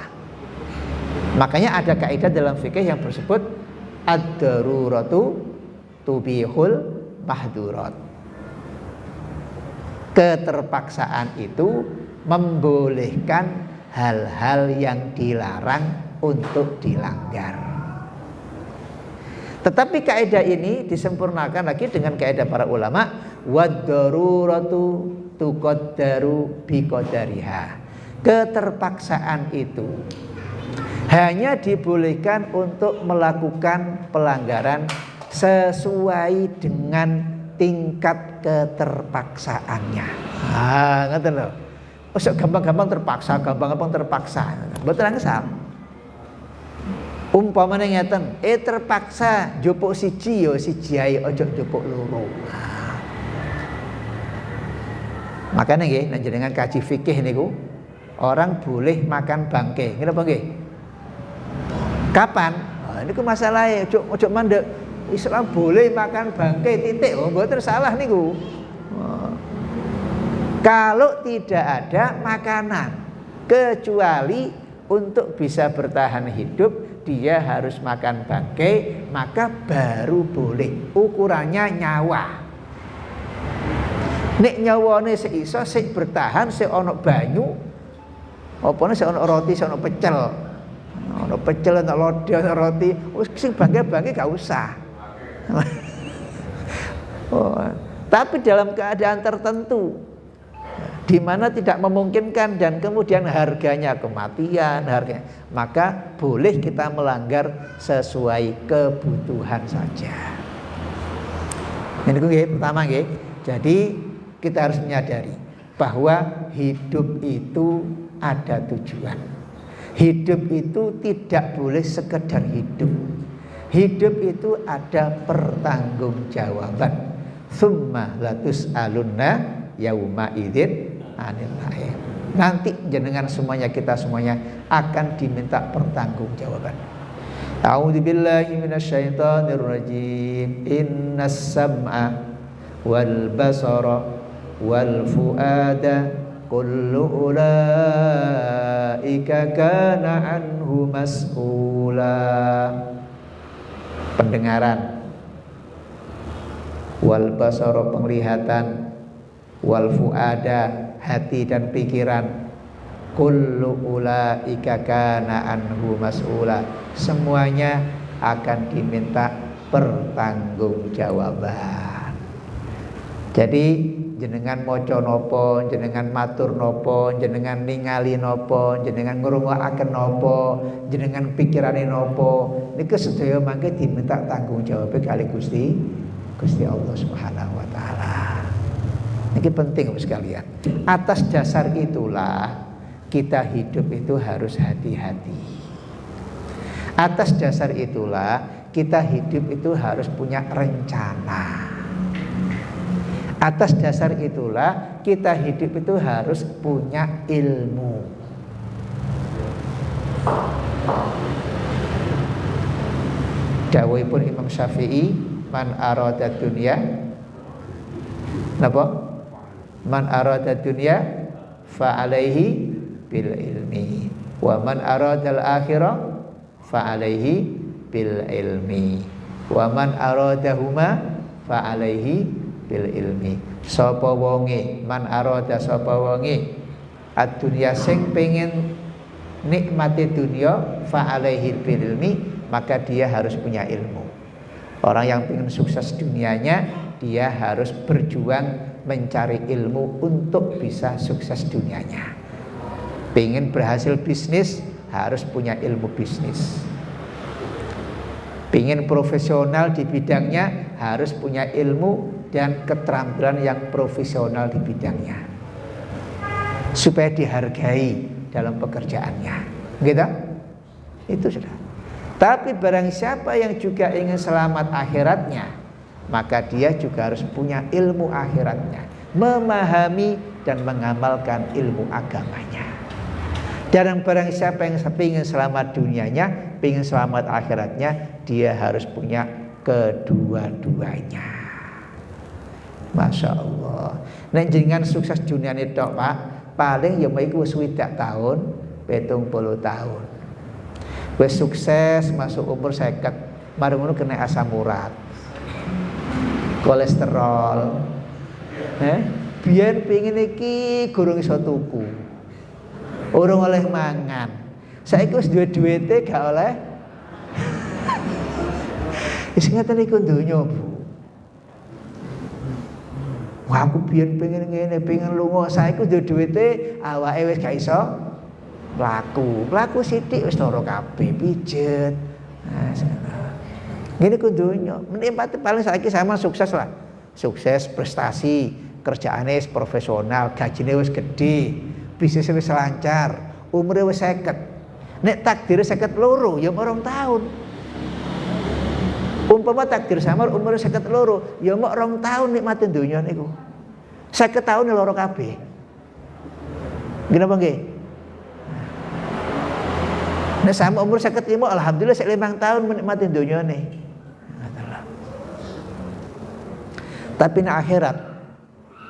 S1: Makanya ada kaidah dalam fikih yang bersebut ad-daruratu tubihul mahdurat. Keterpaksaan itu membolehkan hal-hal yang dilarang untuk dilanggar. Tetapi kaidah ini disempurnakan lagi dengan kaidah para ulama, wad-daruratu tuqaddaru biqadariha. Keterpaksaan itu hanya dibolehkan untuk melakukan pelanggaran sesuai dengan tingkat keterpaksaannya. Ah, ngoten lho. Usah gampang-gampang terpaksa, gampang-gampang terpaksa. Mboten ngesal. Umpamane ngeten, terpaksa njupuk siji ya siji ae, aja njupuk loro. Makanya nggih, nek jenengan kaji fikih niku, orang boleh makan bangke. Ngerti apa nggih? Kapan? Nah, niku masalahe, ojo mandek. Islam boleh makan bangke titik. Oh, mboten salah niku. Kalau tidak ada makanan, kecuali untuk bisa bertahan hidup dia harus makan bangkai, maka baru boleh. Ukurannya nyawa. Nek nyawane seiso sik bertahan, sik ono banyu, opone sik ono roti, sik ono pecel. Ono pecel, ono lodeh, ono roti, wis sing bangkai-bangkai gak usah. Oh, tapi dalam keadaan tertentu di mana tidak memungkinkan dan kemudian harganya kematian, harganya, maka boleh kita melanggar sesuai kebutuhan saja. Ini pertama nggih. Jadi kita harus menyadari bahwa hidup itu ada tujuan. Hidup itu tidak boleh sekedar hidup. Hidup itu ada pertanggungjawaban. Tsumma latus'alunna yauma idzin 'anil na'im. Nanti jenengan semuanya, kita semuanya akan diminta pertanggungjawaban. A'udzubillahi minasyaitonir rajim. Innas sam'a wal basara wal fuada kullu ulaika kana anhu mas'ula. Pendengaran, wal basara penglihatan, wal fuada hati dan pikiran, kullu ulaika kana anhu mas'ula, semuanya akan diminta pertanggungjawaban. Jadi jenengan maca napa, jenengan matur napa, jenengan ningali napa, jenengan ngrungokaken napa, jenengan pikirane napa, niku sedaya mangke diminta tanggung jawab kali Gusti Allah Subhanahu wa taala. Ini penting Bapak sekalian. Atas dasar itulah kita hidup itu harus hati-hati. Atas dasar itulah kita hidup itu harus punya rencana. Atas dasar itulah kita hidup itu harus punya ilmu. Dawuhipun Imam Syafi'i, man arada dunya, napa? Man arada dunya fa alaihi bil ilmi, wa man arada al akhirah fa alaihi bil ilmi, wa man aradahuma fa alaihi bil ilmi. Sapa wonge, man arada sapa wonge ad-dunya sing pengen nikmati dunia fa alaihi bil ilmi, maka dia harus punya ilmu. Orang yang pengen sukses dunianya, dia harus berjuang mencari ilmu untuk bisa sukses dunianya. Pengen berhasil bisnis, harus punya ilmu bisnis. Pengen profesional di bidangnya, harus punya ilmu dan keterampilan yang profesional di bidangnya, supaya dihargai dalam pekerjaannya, gitu? Itu sudah. Tapi barang siapa yang juga ingin selamat akhiratnya, maka dia juga harus punya ilmu akhiratnya, memahami dan mengamalkan ilmu agamanya. Dan barang siapa yang ingin selamat dunianya, ingin selamat akhiratnya, dia harus punya kedua-duanya. Masya Allah. Nek jenengan sukses dunia ini tok Pak, paling ya maiku wis 20 tahun, 70 tahun. Wis sukses masuk umur 50, mari ngono kena asam urat, kolesterol. Biyen pengin iki gurung iso tuku, urung oleh mangan. Saiki wis duwe duwite gak oleh. Wis ngeten iku donya, Bu. Wah, aku biyen pengen ngene, pengen lunga, saiki duwe duwite awake wis gak iso mlaku sithik wis lara kabeh, pijet. Nah, ngene ku donya. Menikmati paling saiki sama sukses lah. Sukses, prestasi, kerjaane wis profesional, gajine wis gede, bisnis wis lancar, umure wis 50. Nek takdir 52 ya 2 tahun. Umpama takdir samar umur 52, ya mok 2 tahun nikmati dunia niku. 50 tahun ya loro kabeh. Gimana nggih? Nek sama umur 55, alhamdulillah 5 tahun menikmati dunia nih. Tapi nek akhirat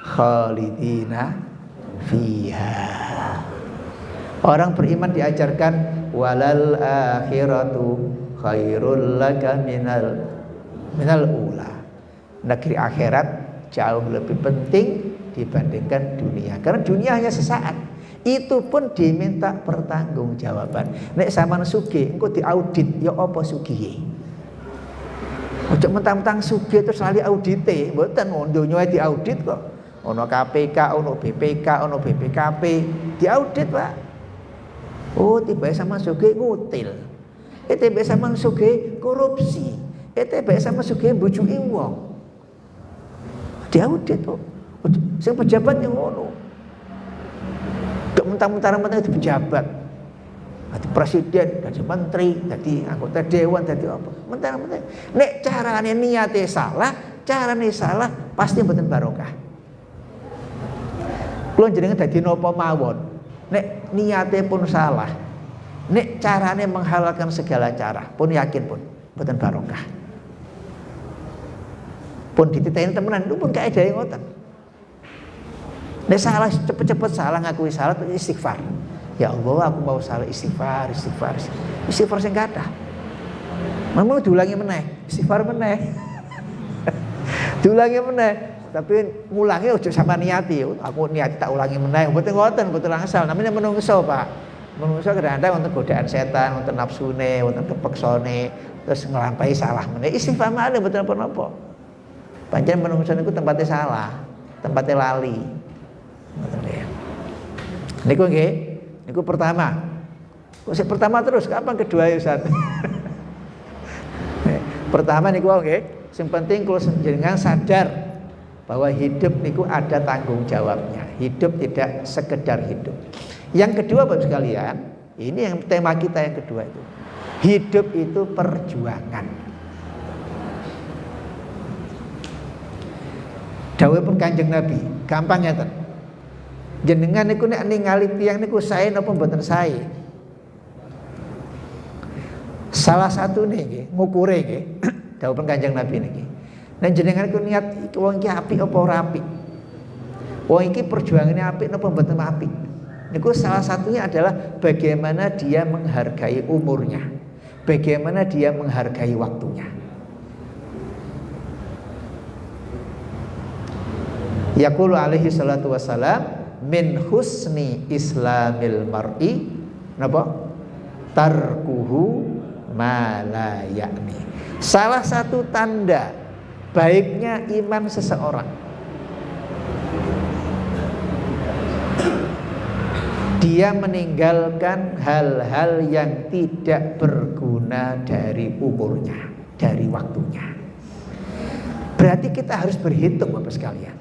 S1: khalidina fiha. Orang beriman diajarkan walal akhiratu khairul laka minal ula. Negeri akhirat jauh lebih penting dibandingkan dunia. Karena dunia hanya sesaat. Itu pun diminta pertanggungjawaban. Nek sampean sugih engko diaudit ya apa sugihe. Ojo mentang-mentang sugih terus lali audite, mboten donya diaudit kok. Ono KPK, ono BPK, ono BPKP, diaudit, Pak. Oh, tiba sama sugih ngutil. Tiba sama sugih korupsi. Tiba sama sugih mbujuki wong. Diaudit kok. Sing pejabat yang ngono. Gak mentang-mentang itu pejabat. Jadi presiden, jadi menteri, jadi anggota dewan, jadi apa? Mentang-mentang. Nek carane niate salah, pasti mboten barokah. Kulo jenengan dadi napa mawon. Nek niate pun salah, nek carane menghalalkan segala cara, pun yakin pun mboten barokah. Pun dititeni temenan, itu pun kaedahe ngoten. Nek salah cepet-cepet salah ngakui salah istighfar. Ya Allah, aku mau salah istighfar sing kathah. Memang diulangi meneh, istighfar meneh. Diulangi meneh, tapi ngulangi ojo sama niati. Aku niati tak ulangi meneh, mboten ngoten, mboten langsal. Namanya menungso, Pak. Menungso kadang-kadang wonten godaan setan, wonten nafsune, wonten kepeksone, terus nglampahi salah meneh. Istighfar meneh mboten apa-apa. Pancen menungso niku tempatnya salah, tempatnya lali. Niku nggih, niku pertama. Kok sing pertama terus kapan kedua ya Ustaz? Pertama niku nggih, sing penting kalau jenengan sadar bahwa hidup niku ada tanggung jawabnya. Hidup tidak sekedar hidup. Yang kedua Bapak sekalian, ini yang tema kita yang kedua itu. Hidup itu perjuangan. Dawuhipun Kanjeng Nabi, gampang ngeten. Jenengan niku nek ningali tiyang niku sae napa mboten sae. Salah satu niki ngukure nggih dawuhipun Kanjeng Nabi niki. Nek jenengan niku niat wong iki apik apa ora apik. Wong iki perjuangane apik napa mboten apik. Niku salah satunya adalah bagaimana dia menghargai umurnya. Bagaimana dia menghargai waktunya. Yaqulu alaihi salatu wassalam min husni islamil mar'i napa tarkuhu ma la ya'ni. Salah satu tanda baiknya iman seseorang, dia meninggalkan hal-hal yang tidak berguna dari umurnya, dari waktunya. Berarti kita harus berhitung Bapak sekalian.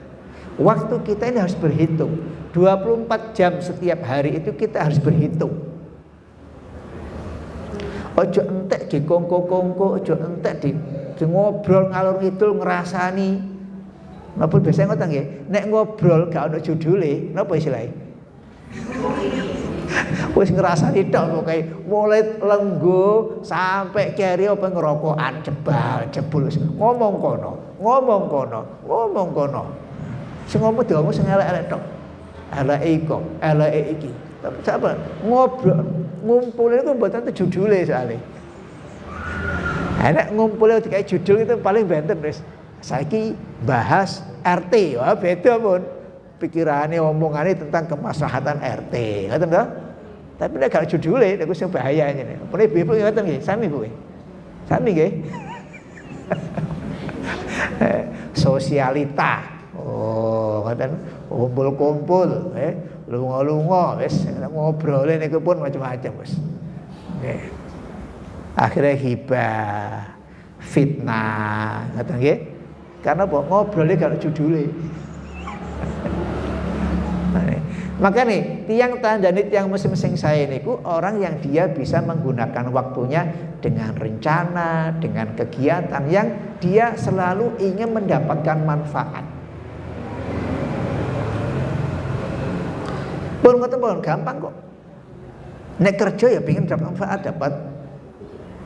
S1: Waktu kita ini harus berhitung. 24 jam setiap hari itu kita harus berhitung. Ojo entek di kongko-kongko, ojo entek di ngobrol ngalor ngidul ngrasani. Napa biasanya ngoten nggih, nek ngobrol gak ono judule, napa istilahnya? Wis ngrasani tok pokoke mulai lenggo sampai keri apa ngerokokan jebul ngomong kono. Sing ngomong diomong sing elek-elek tok. Eleke iki. Tapi apa? Ngobrol, ngumpulin itu mboten judule soalé. Nek ngumpulin dikai judul itu paling benten wis. Saiki bahas RT, wah beda pun. Pikirane omongane tentang kemaslahatan RT, ngoten to? Tapi nek gak judule niku sing bahaya ngene. Pune ibu ngoten nggih, sami Bu. Sami nggih. Sosialita. Oh, ngoten kumpul-kumpul, lunga-lunga wis ngobrole niku pun macam-macam wis. Nggih. Akhirnya hibah, fitnah, ngoten nggih. Karena apa? Ngobrole gak judule. Maka nih, tiang tandani tiang mesin-mesin saya niku orang yang dia bisa menggunakan waktunya dengan rencana, dengan kegiatan yang dia selalu ingin mendapatkan manfaat. Pun ngoten gampang kok. Nek kerja ya pengen dapat manfaat,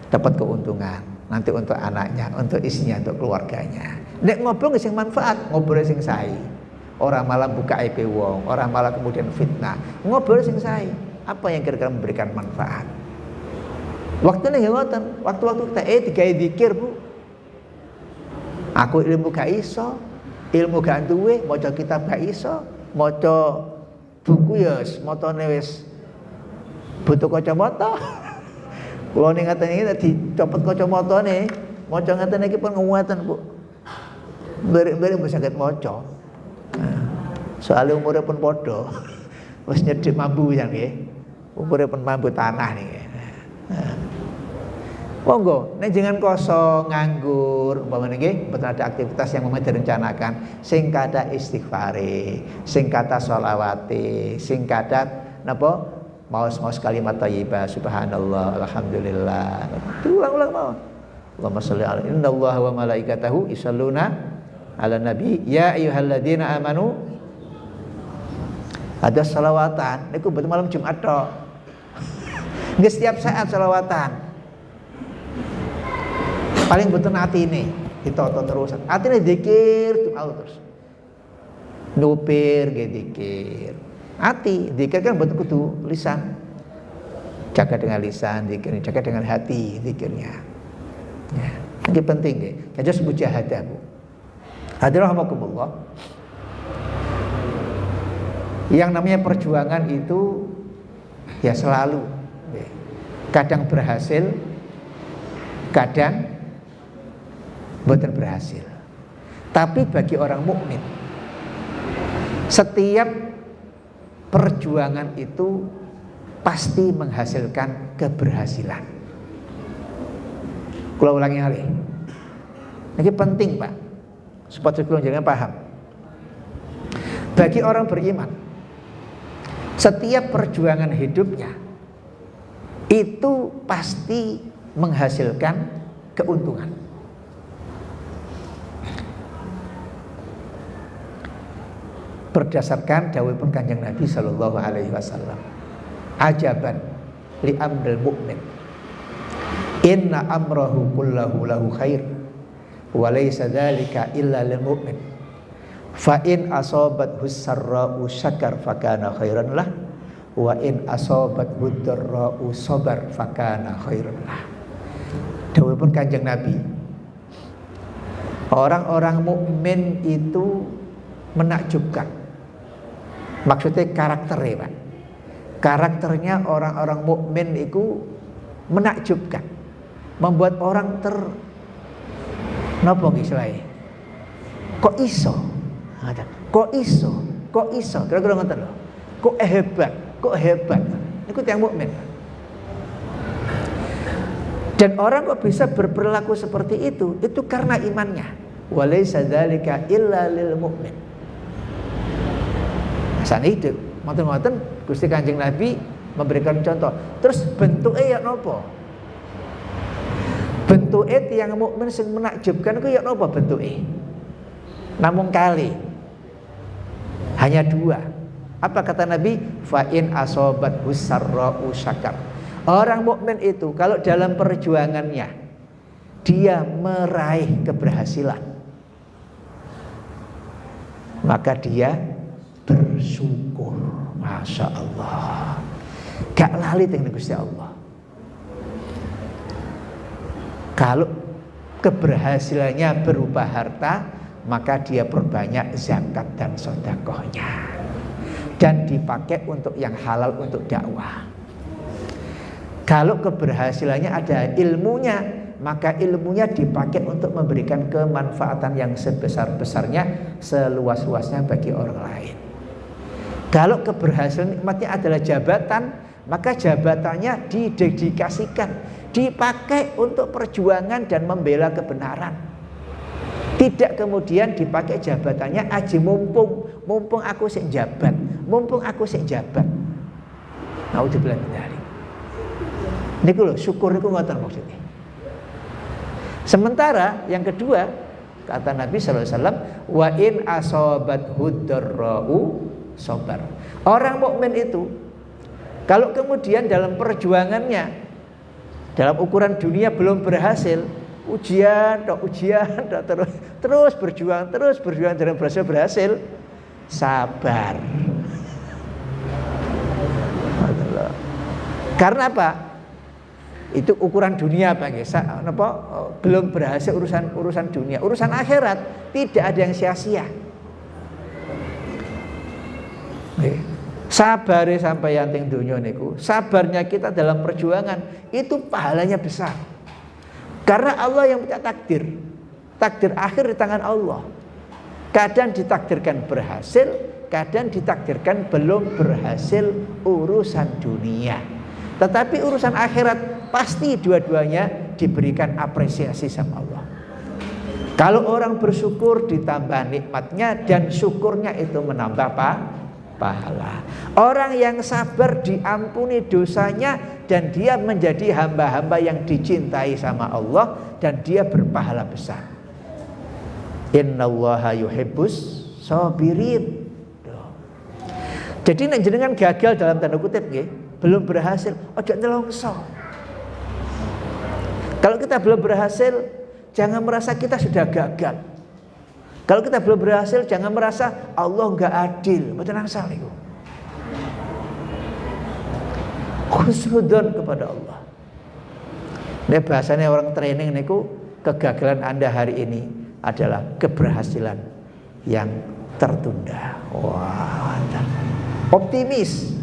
S1: dapat keuntungan. Nanti untuk anaknya, untuk istrinya, untuk keluarganya. Nek ngobrol sing manfaat, ngobrol sing sae. Orang malah buka aib wong, orang malah kemudian fitnah. Ngobrol sing sae. Apa yang kira-kira memberikan manfaat? Waktunya nggih ngoten. Waktu-waktu kita digawe zikir, Bu. Aku ilmu gak iso, ilmu gak duwe, maca kitab gak iso, maca buku ya motone wis butuh kacamata. Kula ning ngaten iki dicopot kacamatane, maca ngaten iki pun nguwatan, Bu. Beri-beri bisa saged maca. Soalnya umurnya pun podo, wis nyedhik mambu ya nggih. Umurnya pun mambu tanah nih. Monggo, nek jangan kosong nganggur, umpamane nggih, mboten ada aktivitas yang memang direncanakan, sing kada istighfare, sing kada sholawate, sing kada napa? Maos-maos kalimat thayyibah, subhanallah, alhamdulillah. Ulang-ulang mawon. Allahumma sholli ala innallaha wa malaikatahu yusholluna ala nabi ya ayyuhalladzina amanu. Ada sholawatan, niku betul malam Jumat tok. Nggih setiap saat sholawatan. Paling betul hati ini ditoto terus. Hati ini zikir terus. Nupir nggih zikir. Hati zikir kan betul kudu lisan. Jaga dengan lisan zikirnya, jaga dengan hati zikirnya. Ya, ini penting nggih. Kados mujahadah, Bu. Hadirin rahimakumullah. Yang namanya perjuangan itu ya selalu kadang berhasil, kadang bukan berhasil. Tapi bagi orang mukmin, setiap perjuangan itu pasti menghasilkan keberhasilan. Kula ulangi kali. Ini penting, Pak, supaya kula jangan paham. Bagi orang beriman, setiap perjuangan hidupnya itu pasti menghasilkan keuntungan. Berdasarkan dawuhipun Kanjeng Nabi sallallahu alaihi wasallam, ajaban li amril mukmin, inna amrahu kullahu lahu khair wa laysa dzalika illa lil mu'min, fa in asabathu sarra'u syakar fakana khairan lah, wa in asabathu dharra'u sabar fakana khairan lah. Dawuhipun Kanjeng Nabi, orang-orang mukmin itu menakjubkan. Maksudnya karakternya, Pak. Karakternya orang-orang mukmin itu menakjubkan, membuat orang napa istilahnya? Kok iso? Kok iso? Kok iso? Kira-kira ngoten lho. Kok hebat? Kok hebat? Niku tiyang mukmin. Dan orang kok bisa berperilaku seperti itu karena imannya. Walaysa dzalika illa lil mukmin. Saat itu, ngoten-ngoten Gusti Kanjeng Nabi memberikan contoh. Terus bentuknya ya nopo? Bentuknya tiang mukmin sing menakjubkan itu ya nopo bentuknya? Namun kali hanya dua. Apa kata Nabi? Fa in asobat husarra'u syakar. Orang mukmin itu kalau dalam perjuangannya dia meraih keberhasilan, maka dia bersyukur. Masya Allah, gak lali dengan Gusti Allah. Kalau keberhasilannya berupa harta, maka dia perbanyak zakat dan sedekahnya, dan dipakai untuk yang halal, untuk dakwah. Kalau keberhasilannya ada ilmunya, maka ilmunya dipakai untuk memberikan kemanfaatan yang sebesar-besarnya, seluas-luasnya bagi orang lain. Kalau keberhasilan nikmatnya adalah jabatan, maka jabatannya didedikasikan, dipakai untuk perjuangan dan membela kebenaran. Tidak kemudian dipakai jabatannya aji mumpung aku sik jabat, mumpung aku sik jabat. Naudzubillah min dzalik. Niku lho, syukur niku ngoten maksudnya. Sementara yang kedua, kata Nabi sallallahu alaihi wasallam, wa in asabathu dharra'u sabar. Orang mukmin itu kalau kemudian dalam perjuangannya, dalam ukuran dunia belum berhasil, ujian terus berjuang dan berhasil, sabar. Karena apa? Itu ukuran dunia Pak. Belum berhasil urusan dunia. Urusan akhirat tidak ada yang sia-sia. Sabar sampai yang ting dunia niku. Sabarnya kita dalam perjuangan itu pahalanya besar. Karena Allah yang punya takdir. Takdir akhir di tangan Allah. Kadang ditakdirkan berhasil, kadang ditakdirkan belum berhasil urusan dunia. Tetapi urusan akhirat pasti dua-duanya diberikan apresiasi sama Allah. Kalau orang bersyukur ditambah nikmatnya dan syukurnya itu menambah pahala. Orang yang sabar diampuni dosanya dan dia menjadi hamba-hamba yang dicintai sama Allah dan dia berpahala besar. Innallaha yuhibbus sabirin. Jadi nek jenengan gagal dalam tanda kutip nggih, belum berhasil, ojo nelongso. Kalau kita belum berhasil, jangan merasa kita sudah gagal. Kalau kita belum berhasil, jangan merasa Allah enggak adil. Mboten angsal niku. Khusnudzon kepada Allah. Ini bahasanya orang training niku, kegagalan Anda hari ini adalah keberhasilan yang tertunda. Wah, optimis.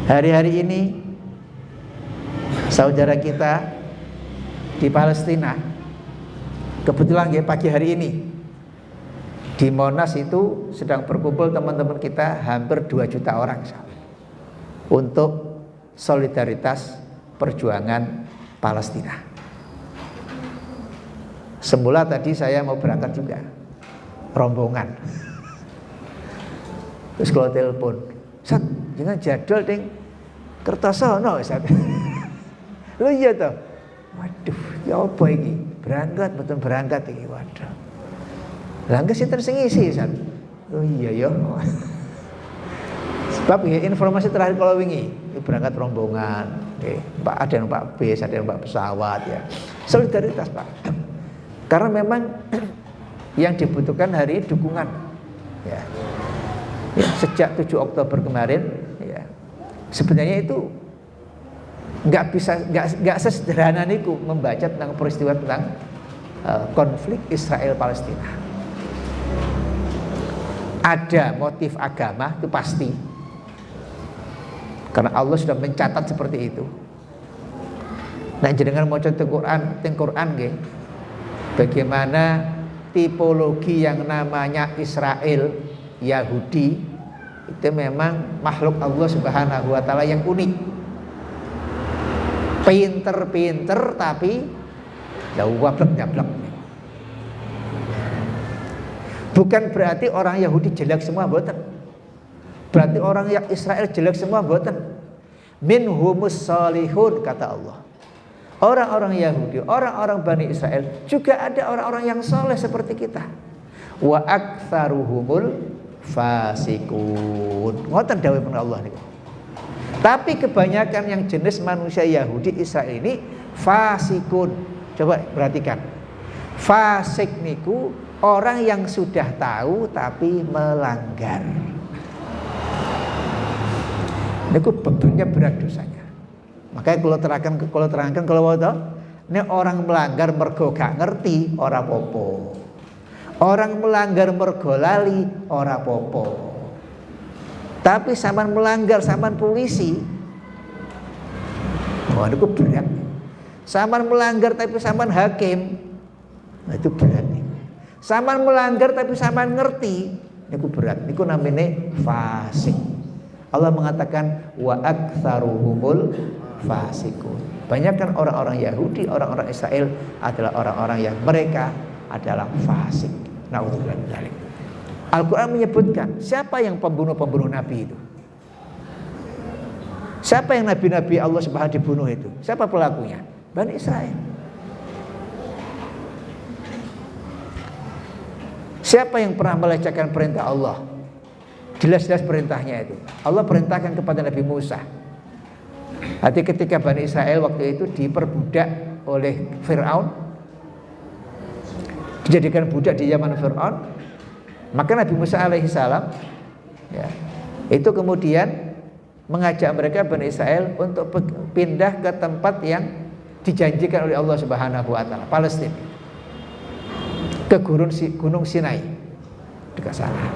S1: Hari-hari ini saudara kita di Palestina, kebetulan ya pagi hari ini di Monas itu sedang berkumpul teman-teman kita hampir 2 juta orang untuk solidaritas perjuangan Palestina. Semula tadi saya mau berangkat juga, rombongan. Terus kalau telepon, Sat, jangan jadwal ding Kertosono, Sat. Lu iya toh. Waduh, ya apa ini? Berangkat, betul berangkat ini. Waduh. Langkah sinten sing ngisi, Sat. Oh iya ya. Sebab ya, informasi terakhir kalau wingi berangkat rombongan, Pak ada yang Pak bis, ada yang Pak pesawat ya. Solidaritas Pak. Karena memang yang dibutuhkan hari ini dukungan. Ya. Ya, sejak 7 Oktober kemarin, ya, sebenarnya itu nggak sesederhana niku membaca tentang peristiwa tentang konflik Israel Palestina. Ada motif agama itu pasti, karena Allah sudah mencatat seperti itu. Nah, jenengan maca teng Quran nggih, bagaimana tipologi yang namanya Israel Yahudi itu memang makhluk Allah Subhanahu wa taala yang unik. Pinter-pinter tapi wablek-nyablek. Bukan berarti orang Yahudi jelek semua, mboten. Berarti orang yang Israel jelek semua, mboten. Minhumus salihun kata Allah. Orang-orang Yahudi, orang-orang Bani Israel juga ada orang-orang yang soleh seperti kita. Wa aktsaruhumul fasikun. Ngoten dawuhipun Allah niku. Tapi kebanyakan yang jenis manusia Yahudi Israel ini fasikun. Coba perhatikan. Fasik niku orang yang sudah tahu tapi melanggar. Niku bentuknya berat dosanya. Makanya kalau terangkan kalau ini orang melanggar mergo gak ngerti ora popo. Orang melanggar mergo lali ora popo. Tapi sampean melanggar sampean polisi, wah itu berat. Sampean melanggar tapi sampean hakim, nah itu berat. Sampean melanggar tapi sampean ngerti, itu berat. Itu namanya fasik. Allah mengatakan wa aktsaruhumul fasikun. Banyak kan orang-orang Yahudi, orang-orang Israel adalah orang-orang yang mereka adalah fasik. Nauzubillah min dzalik. Al-Quran menyebutkan siapa yang pembunuh-pembunuh Nabi itu. Siapa yang Nabi-Nabi Allah Subhanahu dibunuh itu. Siapa pelakunya? Bani Israel. Siapa yang pernah melecehkan perintah Allah? Jelas-jelas perintahnya itu. Allah perintahkan kepada Nabi Musa. Hati ketika Bani Israel waktu itu diperbudak oleh Fir'aun, dijadikan budak di zaman Fir'aun. Maka Nabi Musa alaihissalam ya, itu kemudian mengajak mereka Bani Israel untuk pindah ke tempat yang dijanjikan oleh Allah Subhanahu wa taala, Palestina. Ke Gunung Sinai dekat sana.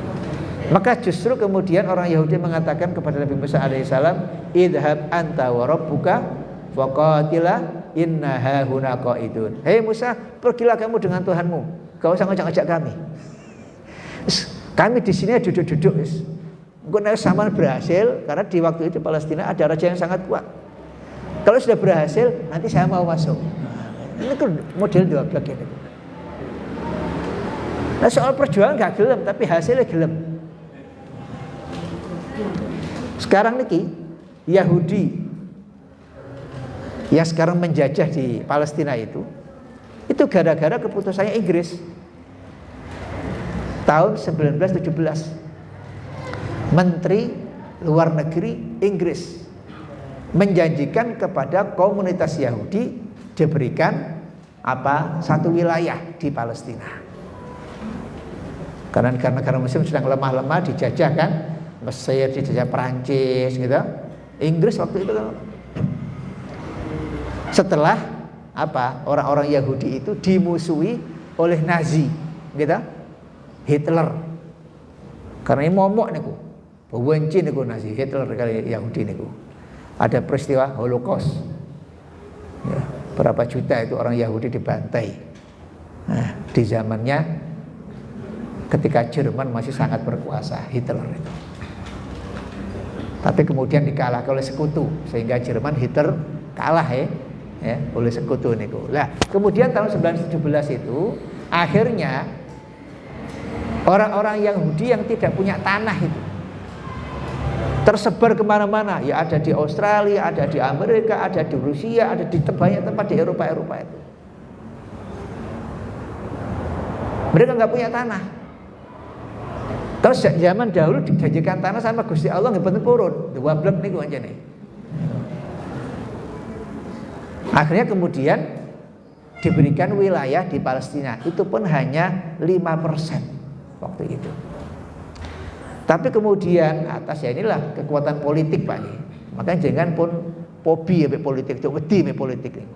S1: Maka justru kemudian orang Yahudi mengatakan kepada Nabi Musa alaihissalam, idhab anta wa rabbuka faqatila inna hahuna qaidun. Hei Musa, pergilah kamu dengan Tuhanmu, gak usah ngajak-ngajak kami. Kami di sini duduk-duduk. Mungkin sama berhasil, karena di waktu itu Palestina ada raja yang sangat kuat. Kalau sudah berhasil, nanti saya mau masuk. Ini kan model dua blok ini. Nah soal perjuangan gak gelem, tapi hasilnya gelem. Sekarang niki Yahudi yang sekarang menjajah di Palestina itu gara-gara keputusannya Inggris tahun 1917. Menteri Luar Negeri Inggris menjanjikan kepada komunitas Yahudi diberikan satu wilayah di Palestina. Karena negara-negara Muslim sedang lemah-lemah, dijajah kan, Mesir dijajah Perancis gitu. Inggris waktu itu kan. Setelah orang-orang Yahudi itu dimusuhi oleh Nazi gitu, Hitler. Karena ini momok niku, benci niku Nazi, Hitler kali Yahudi niku. Ada peristiwa Holocaust. Ya, berapa juta itu orang Yahudi dibantai. Nah, di zamannya ketika Jerman masih sangat berkuasa, Hitler itu. Tapi kemudian dikalahkan oleh sekutu, sehingga Jerman Hitler kalah ya oleh sekutu niku. Lah, kemudian tahun 1917 itu akhirnya orang-orang Yahudi yang tidak punya tanah itu tersebar kemana-mana. Ya ada di Australia, ada di Amerika, ada di Rusia, ada di banyak tempat di Eropa itu. Mereka nggak punya tanah. Terus zaman dahulu dijanjikan tanah sama Gusti Allah nggak bener purun. Dua blok niku aja nih. Akhirnya kemudian diberikan wilayah di Palestina. Itu pun hanya 5% waktu itu. Tapi kemudian atas ya inilah kekuatan politik Pak. Makanya jangan pun fobi ya politik itu, wedi ya politik ini.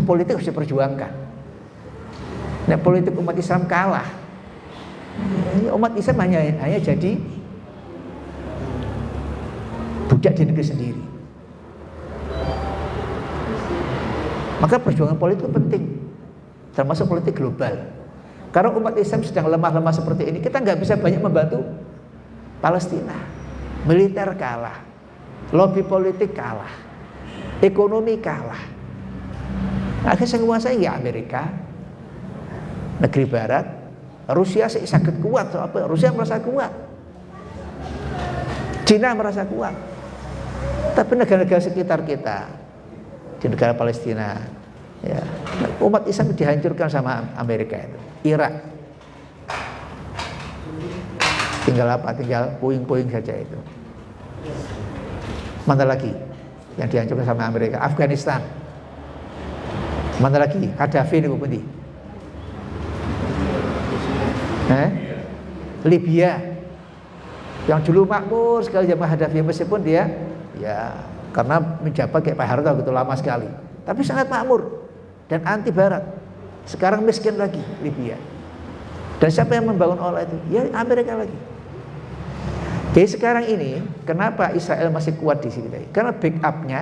S1: Politik harus diperjuangkan. Nah politik umat Islam kalah. Umat Islam hanya jadi budak di negeri sendiri. Maka perjuangan politik itu penting, termasuk politik global. Karena umat Islam sedang lemah-lemah seperti ini, kita nggak bisa banyak membantu Palestina. Militer kalah, lobby politik kalah, ekonomi kalah. Akhirnya yang menguasai ya Amerika, negeri Barat. Rusia sangat kuat, Rusia merasa kuat, Cina merasa kuat. Tapi negara-negara sekitar kita di negara Palestina, ya, umat Islam dihancurkan sama Amerika itu. Irak, tinggal puing-puing saja itu. Mana lagi yang dihancurkan sama Amerika? Afghanistan. Mana lagi? Gaddafi niku pundi? Libya yang dulu makmur sekali zaman Gaddafi, meskipun dia ya karena menjabat kayak Pak Harto gitu lama sekali, tapi sangat makmur dan anti Barat. Sekarang miskin lagi Libya. Dan siapa yang membangun olah itu? Ya Amerika lagi. Jadi sekarang ini kenapa Israel masih kuat di sini? Karena backupnya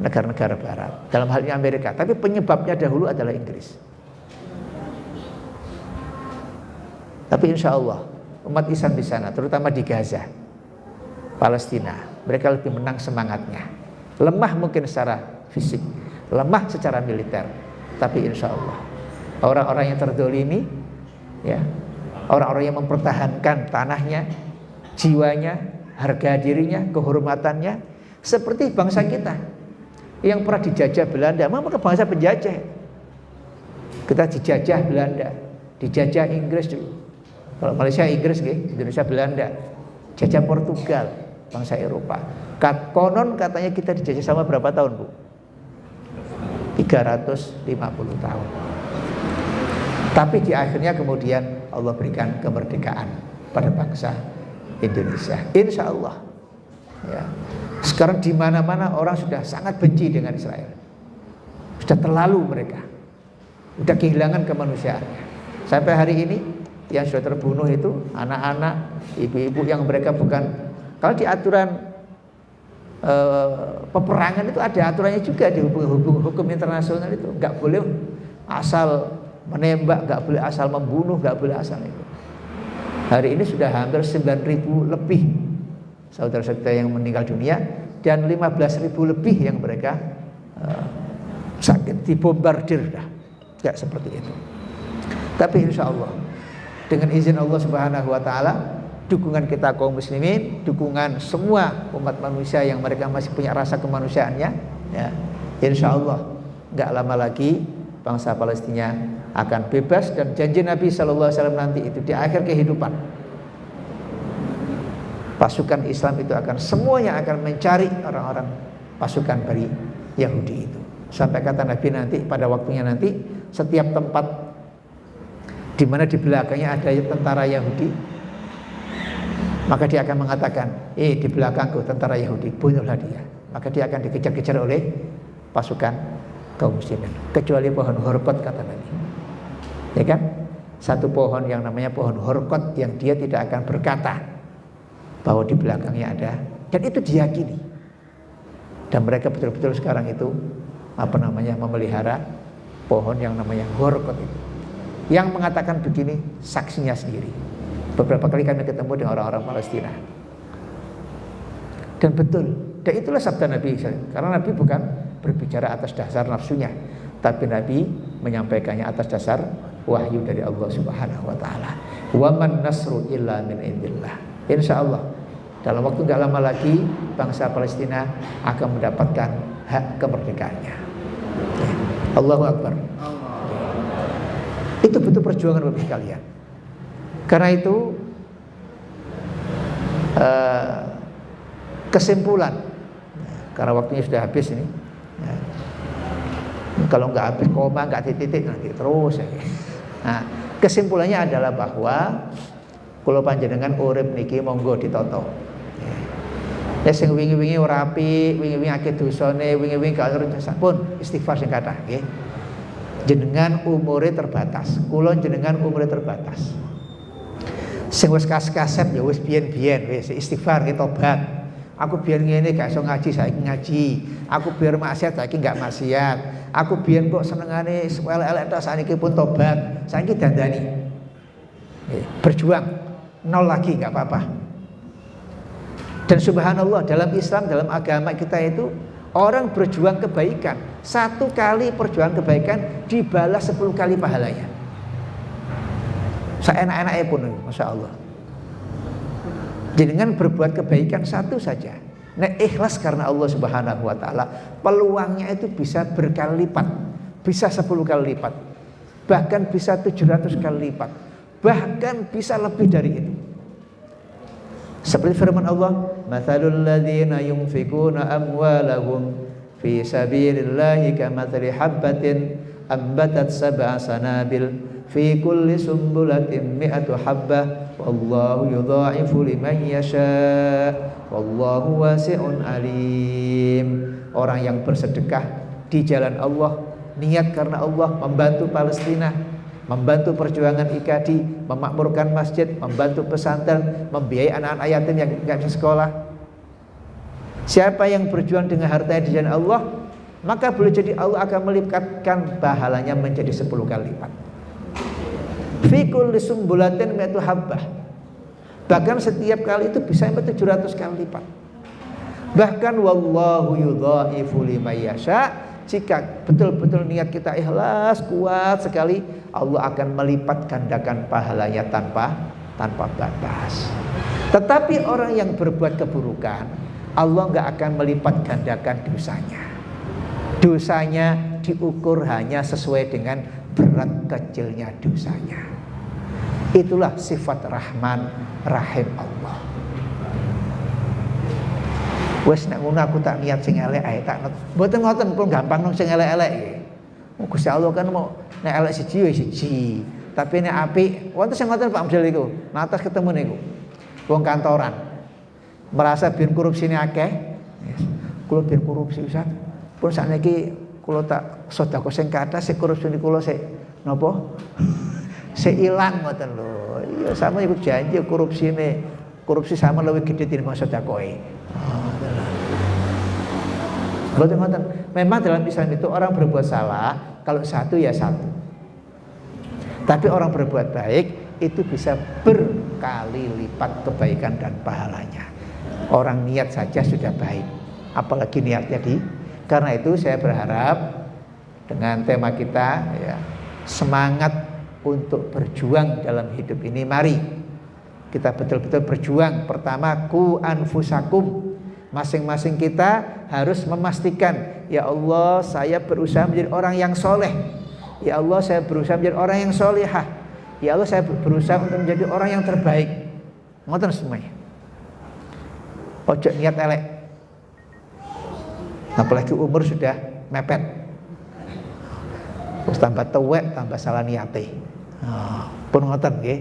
S1: negara-negara Barat, dalam hal ini Amerika. Tapi penyebabnya dahulu adalah Inggris. Tapi insya Allah umat Islam di sana, terutama di Gaza, Palestina, mereka lebih menang semangatnya. Lemah mungkin secara fisik, lemah secara militer, tapi insya Allah orang-orang yang terdolimi, ya, orang-orang yang mempertahankan tanahnya, jiwanya, harga dirinya, kehormatannya, seperti bangsa kita yang pernah dijajah Belanda. Memang bangsa penjajah. Kita dijajah Belanda, dijajah Inggris dulu. Kalau Malaysia Inggris, Indonesia Belanda, jajah Portugal, bangsa Eropa. Konon katanya kita dijajah sama berapa tahun, Bu? 350 tahun. Tapi di akhirnya kemudian Allah berikan kemerdekaan pada bangsa Indonesia, insya Allah. Ya. Sekarang di mana-mana orang sudah sangat benci dengan Israel. Sudah terlalu mereka, sudah kehilangan kemanusiaannya. Sampai hari ini yang sudah terbunuh itu anak-anak, ibu-ibu yang mereka bukan. Kalau di aturan peperangan itu ada aturannya juga di hukum internasional itu, nggak boleh asal menembak, nggak boleh asal membunuh, nggak boleh asal itu. Hari ini sudah hampir 9.000 lebih saudara-saudara yang meninggal dunia dan 15.000 lebih yang mereka sakit, dibombardir dah, kayak seperti itu. Tapi insya Allah dengan izin Allah Subhanahu Wa Taala, dukungan kita kaum muslimin, dukungan semua umat manusia yang mereka masih punya rasa kemanusiaannya, ya, insya Allah nggak lama lagi bangsa Palestina akan bebas, dan janji Nabi Sallallahu Alaihi Wasallam nanti itu di akhir kehidupan pasukan Islam itu akan semuanya akan mencari orang-orang pasukan dari Yahudi itu. Sampai kata Nabi nanti pada waktunya nanti setiap tempat di mana di belakangnya ada tentara Yahudi, maka dia akan mengatakan, di belakangku tentara Yahudi, bunuhlah dia. Maka dia akan dikejar-kejar oleh pasukan kaum muslimin, kecuali pohon horkot kata Nabi. Ya kan? Satu pohon yang namanya pohon horkot yang dia tidak akan berkata bahwa di belakangnya ada, dan itu diyakini. Dan mereka betul-betul sekarang itu memelihara pohon yang namanya horkot itu. Yang mengatakan begini saksinya sendiri. Beberapa kali kami ketemu dengan orang-orang Palestina. Dan betul, dan itulah sabda Nabi. Karena Nabi bukan berbicara atas dasar nafsunya, tapi Nabi menyampaikannya atas dasar wahyu dari Allah Subhanahu Wa Taala. Wa man nasru illa min indillah. Insya Allah dalam waktu gak lama lagi bangsa Palestina akan mendapatkan hak kemerdekaannya. Allahu Akbar. Itu betul perjuangan Bapak sekalian. Karena itu kesimpulan, karena waktunya sudah habis ini. Kalau nggak habis koma, nggak titik nanti terus. Nah, kesimpulannya adalah bahwa kula panjenengan urip niki monggo ditoto. Ya sing wingi-wingi ora apik, wingi-wingi akeh dosane, wingi-wingi gak nurut pun istighfar sing kathah nggih. Jenengan umure terbatas, kula jenengan umure terbatas. Sing wis kasep ya wis biyen-biyen wis istighfar nggih tobat. Aku biyen ngene gak iso ngaji, saiki ngaji. Aku biyen maksiat saiki gak maksiat. Aku biyen kok senengane elek-elek tok saniki pun tobat. Saiki dandani. Berjuang nol lagi gak apa-apa. Dan subhanallah dalam Islam, dalam agama kita itu orang berjuang kebaikan, satu kali perjuangan kebaikan dibalas 10 kali pahalanya. Seenak-enaknya pun, masya Allah. Jadi dengan berbuat kebaikan satu saja, ikhlas karena Allah Subhanahu Wa Taala, peluangnya itu bisa berkali lipat, bisa 10 kali lipat, bahkan bisa 700 kali lipat, bahkan bisa lebih dari itu. Seperti firman Allah, "Matsalul ladzina yunfikuna amwalahum fi sabilillahi kamatsali habbatin ambatat sab'a sanabil fi kulli sumbulatin mi'atu habbah wallahu yudha'ifu liman yasha wallahu wasi'un alim." Orang yang bersedekah di jalan Allah, niat karena Allah, membantu Palestina, membantu perjuangan IKD, memakmurkan masjid, membantu pesantren, membiayai anak-anak yatim yang tidak bisa sekolah. Siapa yang berjuang dengan hartanya di jalan Allah, maka boleh jadi Allah akan melipatkan pahalanya menjadi 10 kali lipat. Fi kulli sumbulatin mi'atu habbah. Bahkan setiap kali itu bisa sampai 700 kali lipat. Bahkan wallahu yudha'ifu liman yasha. Jika betul-betul niat kita ikhlas kuat sekali, Allah akan melipat gandakan pahalanya tanpa batas. Tetapi orang yang berbuat keburukan, Allah nggak akan melipat gandakan dosanya. Dosanya diukur hanya sesuai dengan berat kecilnya dosanya. Itulah sifat Rahman Rahim Allah. Wes nek ngono aku tak niat sing elek ae tak mboten ngoten pun gampang nang sing elek-elek. Gusti Allah kan mau nek elek siji ya siji, tapi ini apik. Wonten sing ngoten Pak Model iku. Natas ketemu niku. Wong kantoran. Merasa bin korupsine akeh. Kula bin korupsi Ustaz. Pun sakniki kula tak sedekah sing kathah sing korupsi kula sik napa? Sik ilang ngoten lho. Iya sama iku janji korupsi sama lebih gede tinimbang sedekahe. Betul ngoten. Memang dalam Islam itu orang berbuat salah, kalau satu ya satu. Tapi orang berbuat baik itu bisa berkali lipat kebaikan dan pahalanya. Orang niat saja sudah baik, apalagi niatnya karena itu saya berharap dengan tema kita ya, semangat untuk berjuang dalam hidup ini. Mari kita betul-betul berjuang. Pertama, ku anfusakum. Masing-masing kita harus memastikan, ya Allah saya berusaha menjadi orang yang soleh. Ya Allah saya berusaha menjadi orang yang solehah. Ya Allah saya berusaha untuk menjadi orang yang terbaik. Ngoten semuanya. Ojo niat elek. Apalagi umur sudah mepet. Terus tambah tuwek, tambah salah niate. Pun ngoten nggih.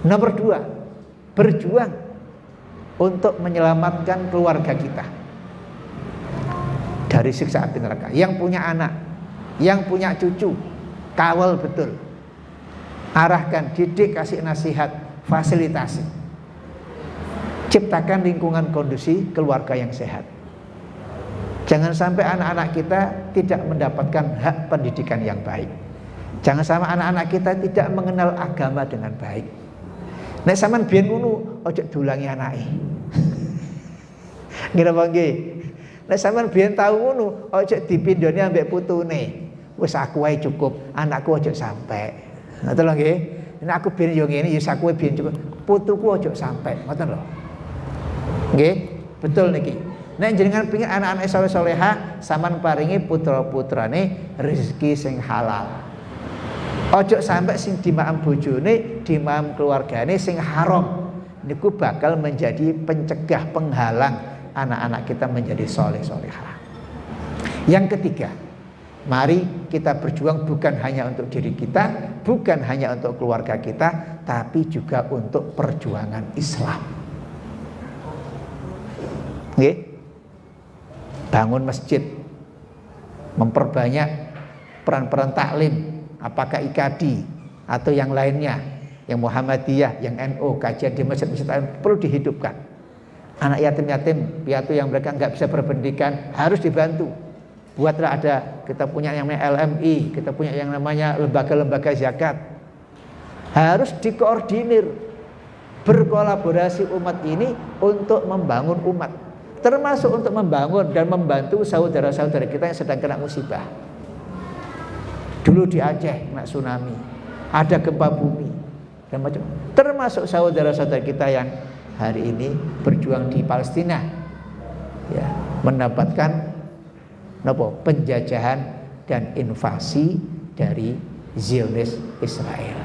S1: Nomor 2, berjuang untuk menyelamatkan keluarga kita dari siksa api neraka. Yang punya anak, yang punya cucu, kawal betul. Arahkan, didik, kasih nasihat, fasilitasi. Ciptakan lingkungan kondusif, keluarga yang sehat. Jangan sampai anak-anak kita tidak mendapatkan hak pendidikan yang baik. Jangan sampai anak-anak kita tidak mengenal agama dengan baik. Nek sampean biyen ngono, ojo dulangi anake. Ngira nggih. Nek sampean biyen tau ngono, ojo dipindhoni ambek putune. Wis aku wae cukup, anakku ojo sampai. Ngoten lho nggih. Nek aku biyen yo ngene, ya aku biyen cukup. Putuku ojo sampai. Ngoten lho. Nggih, betul niki. Nek jenengan pengin anak-anak saleh-salehah, sampean paringi putra-putrane rezeki sing halal. Ojo sampai sing dimaam bojone, dimaam keluargane sing haram. Niku bakal menjadi pencegah, penghalang anak-anak kita menjadi soleh-solehah. Yang ketiga, mari kita berjuang bukan hanya untuk diri kita, bukan hanya untuk keluarga kita, tapi juga untuk perjuangan Islam. Nggih? Bangun masjid, memperbanyak peran-peran taklim. Apakah IKADI atau yang lainnya, yang Muhammadiyah, yang NU, kajian di masjid-masjid perlu dihidupkan. Anak yatim-yatim, piatu yang mereka nggak bisa berpendidikan harus dibantu. Buatlah ada, kita punya yang namanya LMI, kita punya yang namanya lembaga-lembaga zakat. Harus dikoordinir, berkolaborasi umat ini untuk membangun umat, termasuk untuk membangun dan membantu saudara-saudara kita yang sedang kena musibah. Dulu di Aceh kena tsunami, ada gempa bumi dan macam, termasuk saudara-saudara kita yang hari ini berjuang di Palestina, ya, mendapatkan penjajahan dan invasi dari Zionis Israel.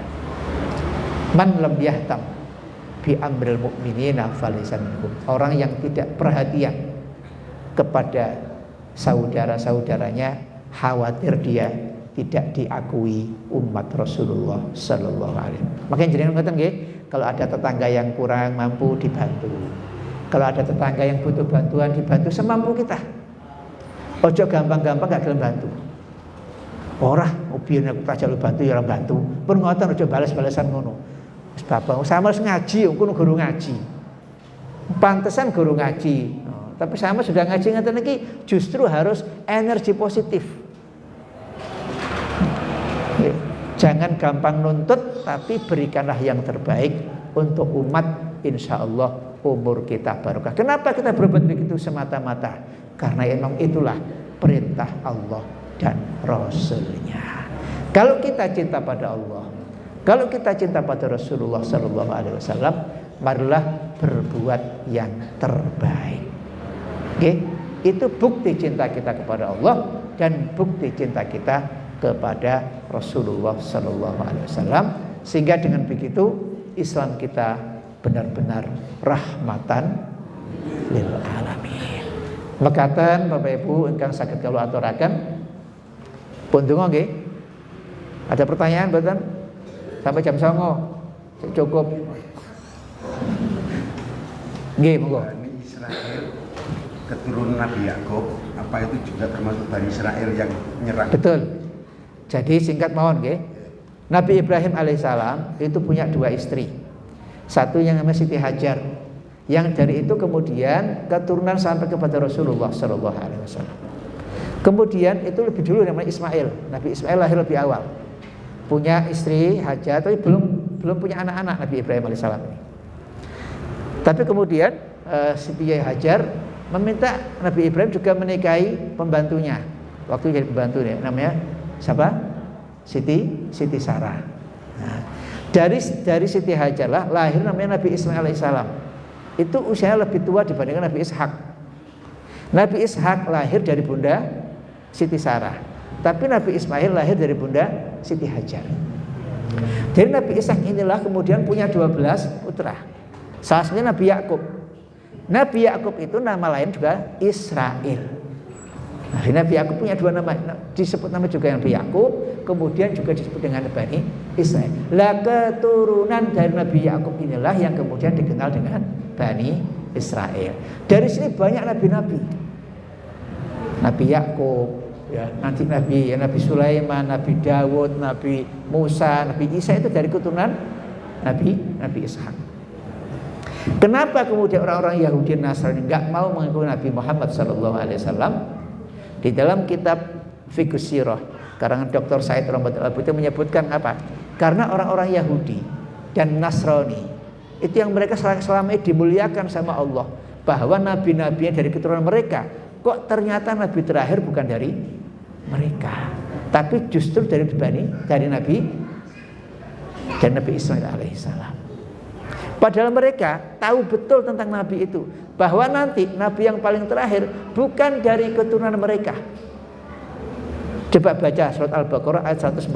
S1: Man lam yahtam bi amril mu'minina falaysa minhum. Orang yang tidak perhatian kepada saudara-saudaranya, khawatir dia tidak diakui umat Rasulullah sallallahu alaihi wasallam. Makanya jenengan ngoten nggih, kalau ada tetangga yang kurang mampu dibantu. Kalau ada tetangga yang butuh bantuan dibantu semampu kita. Ojo gampang-gampang gak gelem bantu. Ora, biyen aku tak jaluk bantu ya ora bantu. Pun ngoten ojo balas-balasan ngono. Wis bapak sama harus ngaji, ngono guru ngaji. Pantesan guru ngaji. Tapi sama sudah ngaji ngoten iki justru harus energi positif. Jangan gampang nuntut, tapi berikanlah yang terbaik untuk umat. Insya Allah umur kita barokah. Kenapa kita berbuat begitu semata-mata? Karena memang itulah perintah Allah dan Rasulnya. Kalau kita cinta pada Allah, kalau kita cinta pada Rasulullah Sallallahu Alaihi Wasallam, marilah berbuat yang terbaik. Oke? Itu bukti cinta kita kepada Allah dan bukti cinta kita kepada Rasulullah Sallallahu Alaihi Wasallam, sehingga dengan begitu Islam kita benar-benar rahmatan lil alamin. Mekaten Bapak Ibu ingkang saged kula aturaken. Pun donga nggih. Ada pertanyaan mboten? sampai jam 09.00 cukup. Nggih, monggo.
S2: Bani Israel keturunan Nabi Yakub, apa itu juga termasuk Bani Israel yang nyerang?
S1: Betul. Jadi singkat mawon nggih. Nabi Ibrahim alaihissalam itu punya 2 istri. Satu yang namanya Siti Hajar. Yang dari itu kemudian keturunan sampai kepada Rasulullah sallallahu alaihi wasallam. Kemudian itu lebih dulu namanya Ismail. Nabi Ismail lahir lebih awal. Punya istri Hajar tapi belum punya anak-anak Nabi Ibrahim alaihissalam. Tapi kemudian Siti Hajar meminta Nabi Ibrahim juga menikahi pembantunya. Waktu jadi pembantu ya, namanya siapa? Siti Sarah. Nah, dari Siti Hajar lah lahir namanya Nabi Ismail alaihissalam. Itu usianya lebih tua dibandingkan Nabi Ishak. Nabi Ishak lahir dari bunda Siti Sarah. Tapi Nabi Ismail lahir dari bunda Siti Hajar. Jadi Nabi Ishak inilah kemudian punya 12 putra. Salah satunya Nabi Yakub. Nabi Yakub itu nama lain juga Israel. Nah, Nabi Yakub punya 2 nama, disebut nama juga Nabi Yakub, kemudian juga disebut dengan Bani Israel. Lah keturunan dari Nabi Yakub inilah yang kemudian dikenal dengan Bani Israel. Dari sini banyak nabi-nabi. Nabi Yakub, ya, nanti Nabi Sulaiman, Nabi Dawud, Nabi Musa, Nabi Isa itu dari keturunan Nabi Ishak. Kenapa kemudian orang-orang Yahudi Nasrani enggak mau mengikuti Nabi Muhammad SAW? Di dalam kitab Fiqhus Sirah karangan Dr. Said Rahmat Al-Buti menyebutkan apa? Karena orang-orang Yahudi dan Nasrani itu yang mereka selama ini dimuliakan sama Allah, bahwa nabi-nabi dari keturunan mereka, kok ternyata nabi terakhir bukan dari mereka, tapi justru dari Nabi Ismail alaihissalam. Padahal mereka tahu betul tentang nabi itu, bahwa nanti nabi yang paling terakhir bukan dari keturunan mereka. Coba baca surat Al-Baqarah ayat 146.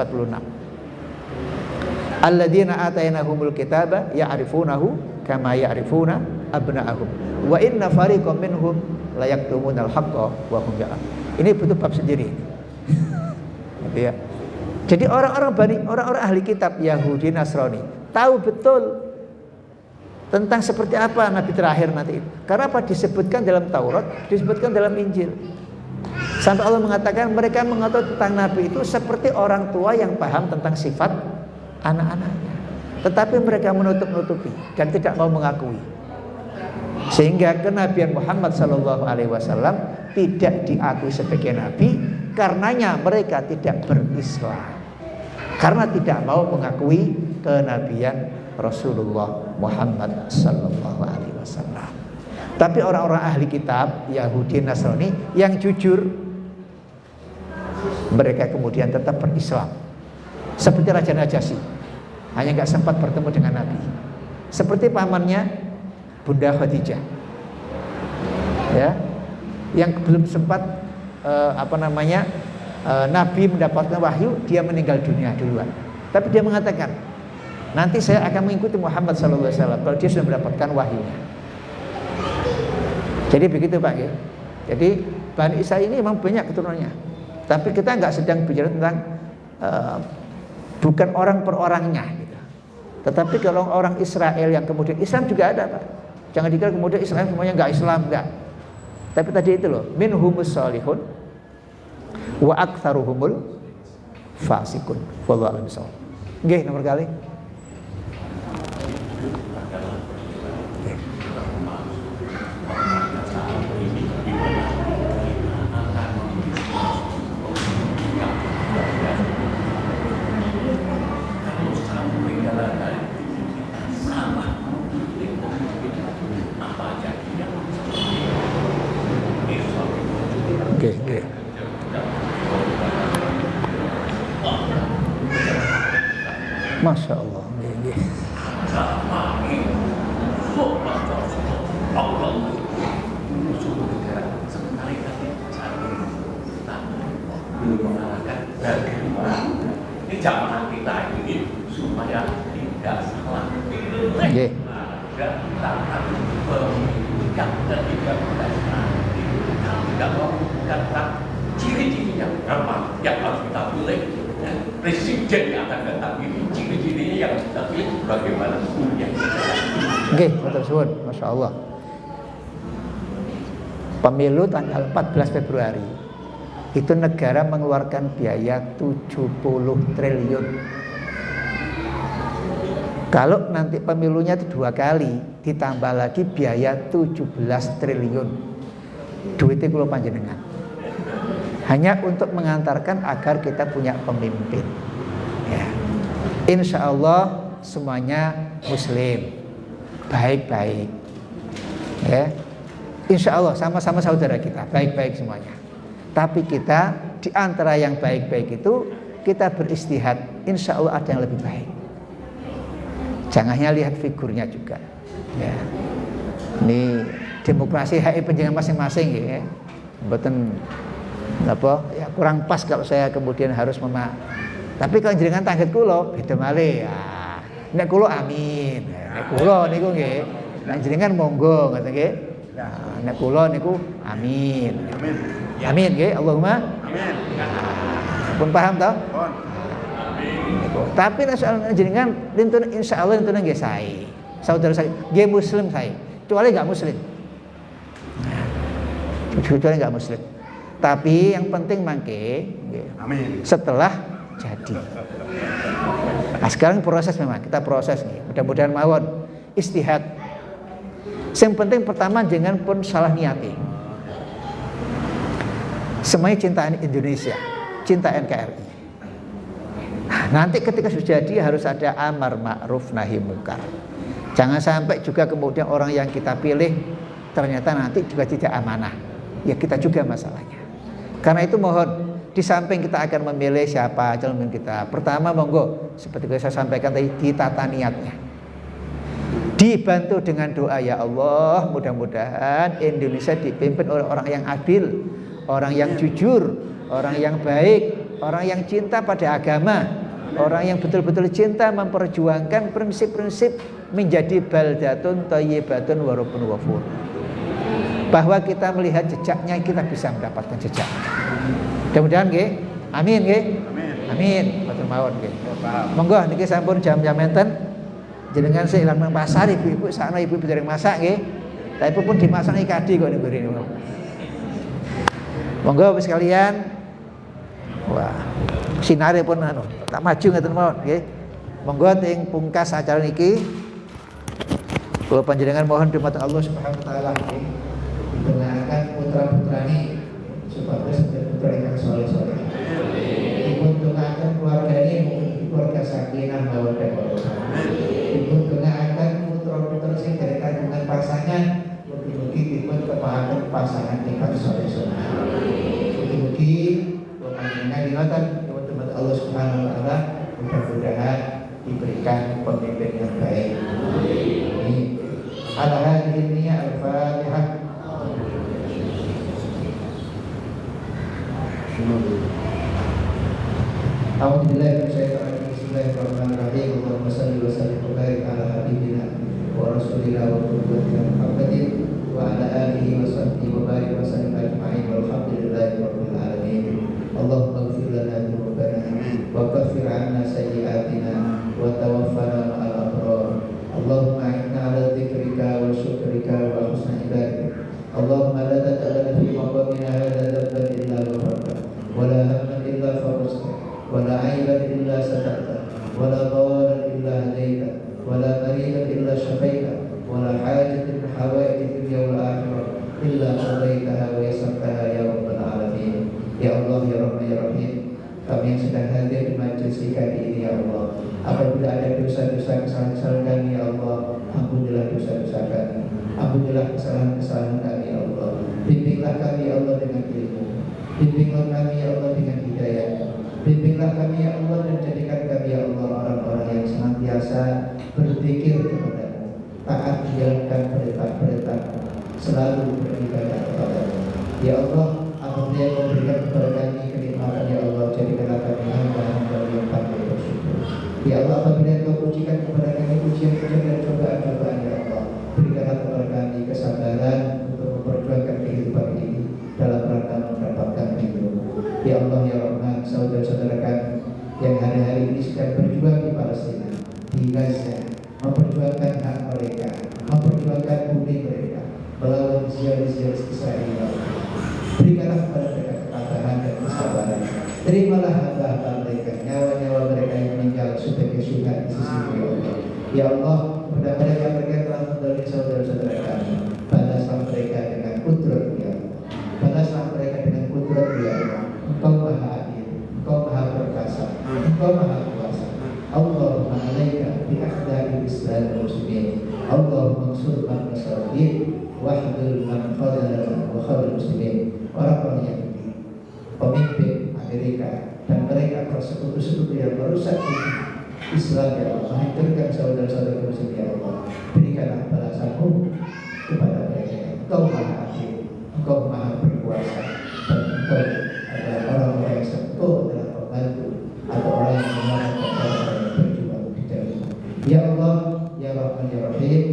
S1: Alladzina atainahumul kitaba ya'rifunahu kama ya'rifuna abna'ahum wa inna fariqam minhum la yaktumunal haqqa wa hum ya'lamun. Ini butuh bab sendiri. Gitu ya. Jadi orang-orang ahli kitab Yahudi Nasrani tahu betul tentang seperti apa nabi terakhir nanti itu. Karena apa? Disebutkan dalam Taurat, disebutkan dalam Injil. Sampai Allah mengatakan mereka mengetahui tentang nabi itu seperti orang tua yang paham tentang sifat anak-anaknya, tetapi mereka menutup-nutupi dan tidak mau mengakui, sehingga kenabian Muhammad SAW tidak diakui sebagai nabi. Karenanya mereka tidak berislam, karena tidak mau mengakui kenabian Rasulullah Muhammad SAW. Tapi orang-orang ahli kitab Yahudi Nasrani yang jujur, mereka kemudian tetap berislam. Seperti Raja Najasyi, hanya nggak sempat bertemu dengan Nabi. Seperti pamannya Bunda Khadijah, ya, yang belum sempat Nabi mendapatkan wahyu, dia meninggal dunia duluan. Tapi dia mengatakan, nanti saya akan mengikuti Muhammad SAW kalau dia sudah mendapatkan wahyunya. Jadi begitu Pak ya. Jadi Bani Israil ini memang banyak keturunannya. Tapi kita nggak sedang bicara tentang bukan orang per orangnya gitu. Tetapi kalau orang Israel yang kemudian Islam juga ada Pak. Jangan dikira kemudian Israel semuanya nggak Islam, enggak. Tapi tadi itu loh, minhumus salihun wa aktsaruhumul fasikun. Wallahu a'lam bishawab. Nggih, nomor kali. Oke. Masya Allah.
S3: Ini jamaah kita ini supaya tidak salah.
S1: Nggih.
S3: Dan kita akan memilihkan dan tidak tidak melakukan ciri-cirinya apa yang harus kita pilih. Dan presiden yang akan datang ini ciri-cirinya tapi bagaimana yang
S1: Oke, matur suwun, Masya Allah. Pemilu tanggal 14 Februari itu negara mengeluarkan biaya 70 triliun. Kalau nanti pemilunya itu 2 kali, ditambah lagi biaya 17 triliun. Duitnya kula panjenengan. Hanya untuk mengantarkan agar kita punya pemimpin. Ya. Insya Allah semuanya Muslim, baik-baik. Ya. Insya Allah sama-sama saudara kita, baik-baik semuanya. Tapi kita di antara yang baik-baik itu kita beristihad, insya Allah ada yang lebih baik. Jangan hanya lihat figurnya juga. Ya. Ini demokrasi hak panjenengan masing-masing ya. Mboten apa ya kurang pas kalau saya kemudian harus tapi kalau jenengan tangget kula beda malih ya. Nek kula amin. Nek kula niku nggih, nek jenengan monggo ngoten nggih. Nah, nek kula niku amin.
S2: Amin.
S1: Amin nggih, Allahumma
S2: Amin.
S1: pun paham toh?
S2: Pun.
S1: Niku. Tapi nek soal jenengan lintun insyaallah lintun nggih sae. Saudara saya nggih muslim sae. Kecuali enggak muslim. Kecuali enggak muslim. Tapi yang penting mangke nggih.
S2: Amin.
S1: Setelah jadi. Nah, sekarang proses memang kita proses nih. Mudah-mudahan mawon istihad. Yang penting pertama jangan pun salah niati. Semuanya cinta Indonesia, cinta NKRI. Nah, nanti ketika sudah jadi harus ada amar ma'ruf nahi munkar. Jangan sampai juga kemudian orang yang kita pilih ternyata nanti juga tidak amanah. Ya kita juga masalahnya. Karena itu mohon di samping kita akan memilih siapa calon kita. Pertama monggo seperti yang saya sampaikan tadi ditata niatnya. Dibantu dengan doa ya Allah, mudah-mudahan Indonesia dipimpin oleh orang yang adil, orang yang jujur, orang yang baik, orang yang cinta pada agama, orang yang betul-betul cinta memperjuangkan prinsip-prinsip menjadi baldatun thayyibatun wa rabbun ghafur. Bahwa kita melihat jejaknya kita bisa mendapatkan jejak. Mudah-mudahan nggih. Amin nggih. Amin. Matur mawon nggih. Monggo niki sampun jam-jam enten. Jenengan sik ilang nang pasar ibu-ibu sakno ibu-ibu dereng masak nggih. Tapi pun dimasak ikadi kok niku rene. Monggo wis sekalian. Wah, sinare pun anu, tak maju ngeten mawon nggih. Monggo teng pungkas acara niki kula panjenengan mohon dumateng Allah Subhanahu wa taala nggih. Dibenarkan putra-putrani supados putra ingkang saleh-saleh. Dipun doaken keluargane keluarga sakinah mawaddah warahmah. Dipun doaken putra-putra sing dari kandungan pasangan mugi-mugi dipun kepahaken pasangan ingkang saleh-saleh. Mugi-mugi panjenengan dinten teman-teman Allah Subhanahu wa taala mudah-mudahan diberikan pemimpin yang baik. Amin. Ala hadhihi niyyah al-Fatihah. A'udzu billahi minasyaitonir rajim. Bismillahirrahmanirrahim. Allahumma shalli wa sallim wa barik ala habibina wa rasulina wa qudwatina Muhammadin wa ala alihi wa sahbihi wa barik wa sallim ajma'in walhamdulillahi rabbil alamin. Allahumma ighfir lana dzunubana wa kaffir 'anna sayyi'atina wa tawaffana ma'al abrar. Allahumma inna ala dzikrika wa syukrika wa husni ibadatik. Allahumma la tad'alna fi maqamina hadza dhanban illa ghafarta wa la hamman illa farajta wa la 'aiban illa satarta wa la dharan illa hadaita wa la maridan illa syafaita wa la hajatin min hawaiji dunya wal akhirah illa qadaitaha wa yassartaha ya rabbal alamin. Ya Allah ya Rabb ya Rahim, kami yang sedang hadir di majelis ini ya Allah, apabila ada dosa-dosa kesalahan kami ya Allah, ampunilah dosa-dosa kami, ampunilah kesalahan-kesalahan kami ya Allah. Bimbinglah kami ya Allah dengan ilmu, bimbinglah kami ya Allah dengan hidayah, bimbinglah kami ya Allah dan jadikan kami ya Allah orang-orang yang senantiasa berzikir kepadamu, taat menjalankan perintah-perintahmu, selalu beribadah kepadamu. Ya Allah, apabila yang memberikan kepada kami kenikmatan ya Allah, jadikanlah kami hamba-hamba yang pandai bersyukur. Ya Allah, apabila Engkau ujikan kepada kami ujian-ujian dan cobaan-cobaan ya Allah, berikanlah kepada kami kesabaran untuk memperjuangkan kehidupan ini dalam rangka mendapatkan ridho. Ya Allah ya Rahman, saudara-saudara kami yang hari-hari ini sedang berjuang di Palestina, di Gaza, memperjuangkan hak mereka, memperjuangkan bumi mereka melawan zialis-zialis Israel. Berikanlah kepada mereka ketabahan dan kesabaran. Terimalah hamba-hamba mereka, nyawa-nyawa mereka yang meninggal sebagai syuhada di sisi Allah. Ya Allah, kepada mereka telah mendolimi saudara-saudara kami, balaslah mereka dengan kudrat ya Allah. Balaslah mereka dengan kudrat ya Allah. Engkau maha adil, Engkau maha perkasa, Engkau maha kuasa. Allahumma alaika bi a'da'il Islam wal muslimin. Allahumma ansur man nasarih wahdul man khadala wa khadal muslimin. Orang-orang yang pemimpin Amerika dan mereka persekutu-sekutu yang merusak Islam ya Allah, menghancurkan saudara-saudara muslim ya Allah. Berikanlah balasan-Mu kepada mereka. Engkau maha adil, Engkau maha berkuasa, dan Engkau adalah orang-orang yang Engkau adalah pembantu atau orang yang menolong orang yang berjuang di jalan. Ya Allah, ya Rahman ya Rahim,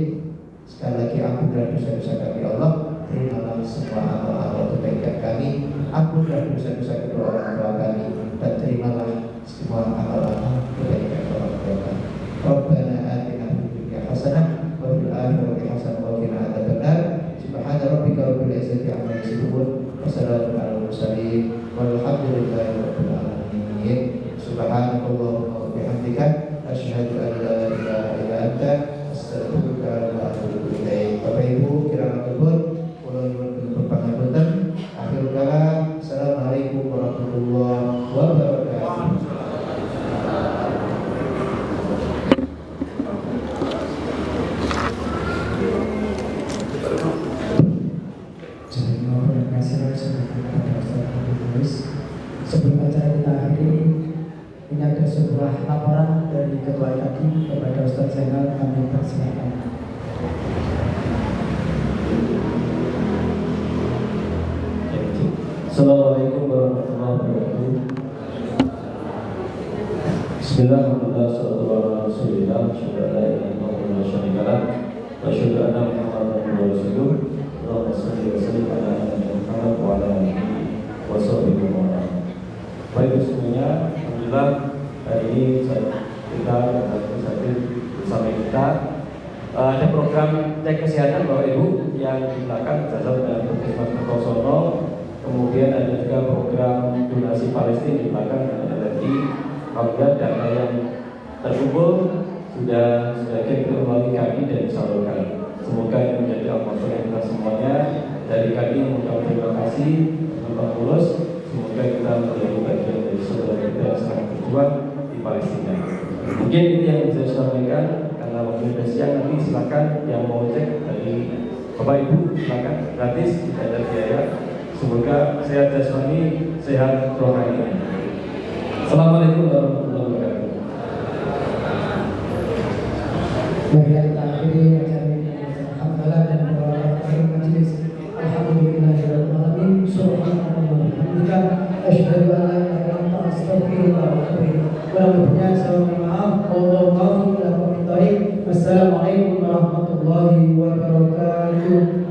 S1: sekali lagi ampunlah dosa-dosa kami ya Allah. Terimalah semua amal-amal kebaikan kami, ampunlah dosa-dosa kedua orang tua kami, dan terimalah semua amal-amal kebaikan orang tua kami. Rabbana atina fid dunya hasanah wa fil akhirati hasanah wa qina adzabannar. Subhana rabbika rabbil izzati amma yasifun wa salamun alal mursalin walhamdulillahi rabbil alamin. Subhanakallahumma wa bihamdika asyhadu an la ilaha illa anta astaghfiruka wa atubu ilaik. Bapak Ibu kirang matur berpangapunten. Akhir kalam, assalamualaikum warahmatullahi wabarakatuh.
S4: Sebelum acara kita akhiri, ini ada sebuah laporan dari Ketua IKADI kepada Ustaz Zainal, kami persilakan.
S5: Assalamualaikum warahmatullahi wabarakatuh. Bismillahirrahmanirrahim. Baik semuanya, alhamdulillah hari ini kita hadir bersama kita. Ada program cek kesehatan Bapak Ibu yang di belakang berasal dari Puskesmas Kertosono. Kemudian ada juga program donasi Palestina di belakang dan ada lagi alhamdulillah dana yang terkumpul sudah kita melalui kami dan disalurkan. Semoga ini menjadi amal kita semuanya. Dari kami mengucapkan terima kasih Bapak Mulus. Semoga kita menjadi bagian dari saudara kita yang sangat berjuang di Palestina. Mungkin itu yang bisa saya sampaikan karena waktu sudah siang. Nanti silakan yang mau cek dari Bapak Ibu silakan gratis, tidak ada biaya. Semoga sehat jasmani, sehat rohani. Assalamualaikum warahmatullahi wabarakatuh.
S4: Mari kita akhiri acara ini dengan alhamdulillah dan doa majelis. Alhamdulillahirabbil alamin. Subhanallah wa bihamdika asyhadu an la ilaha illa anta astaghfiruka wa atubu ilaik. Walaupun saya mohon maaf, Allahu ghafur lahu min dhaik. Wassalamualaikum warahmatullahi wabarakatuh.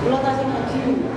S6: Lo kasih ngaji.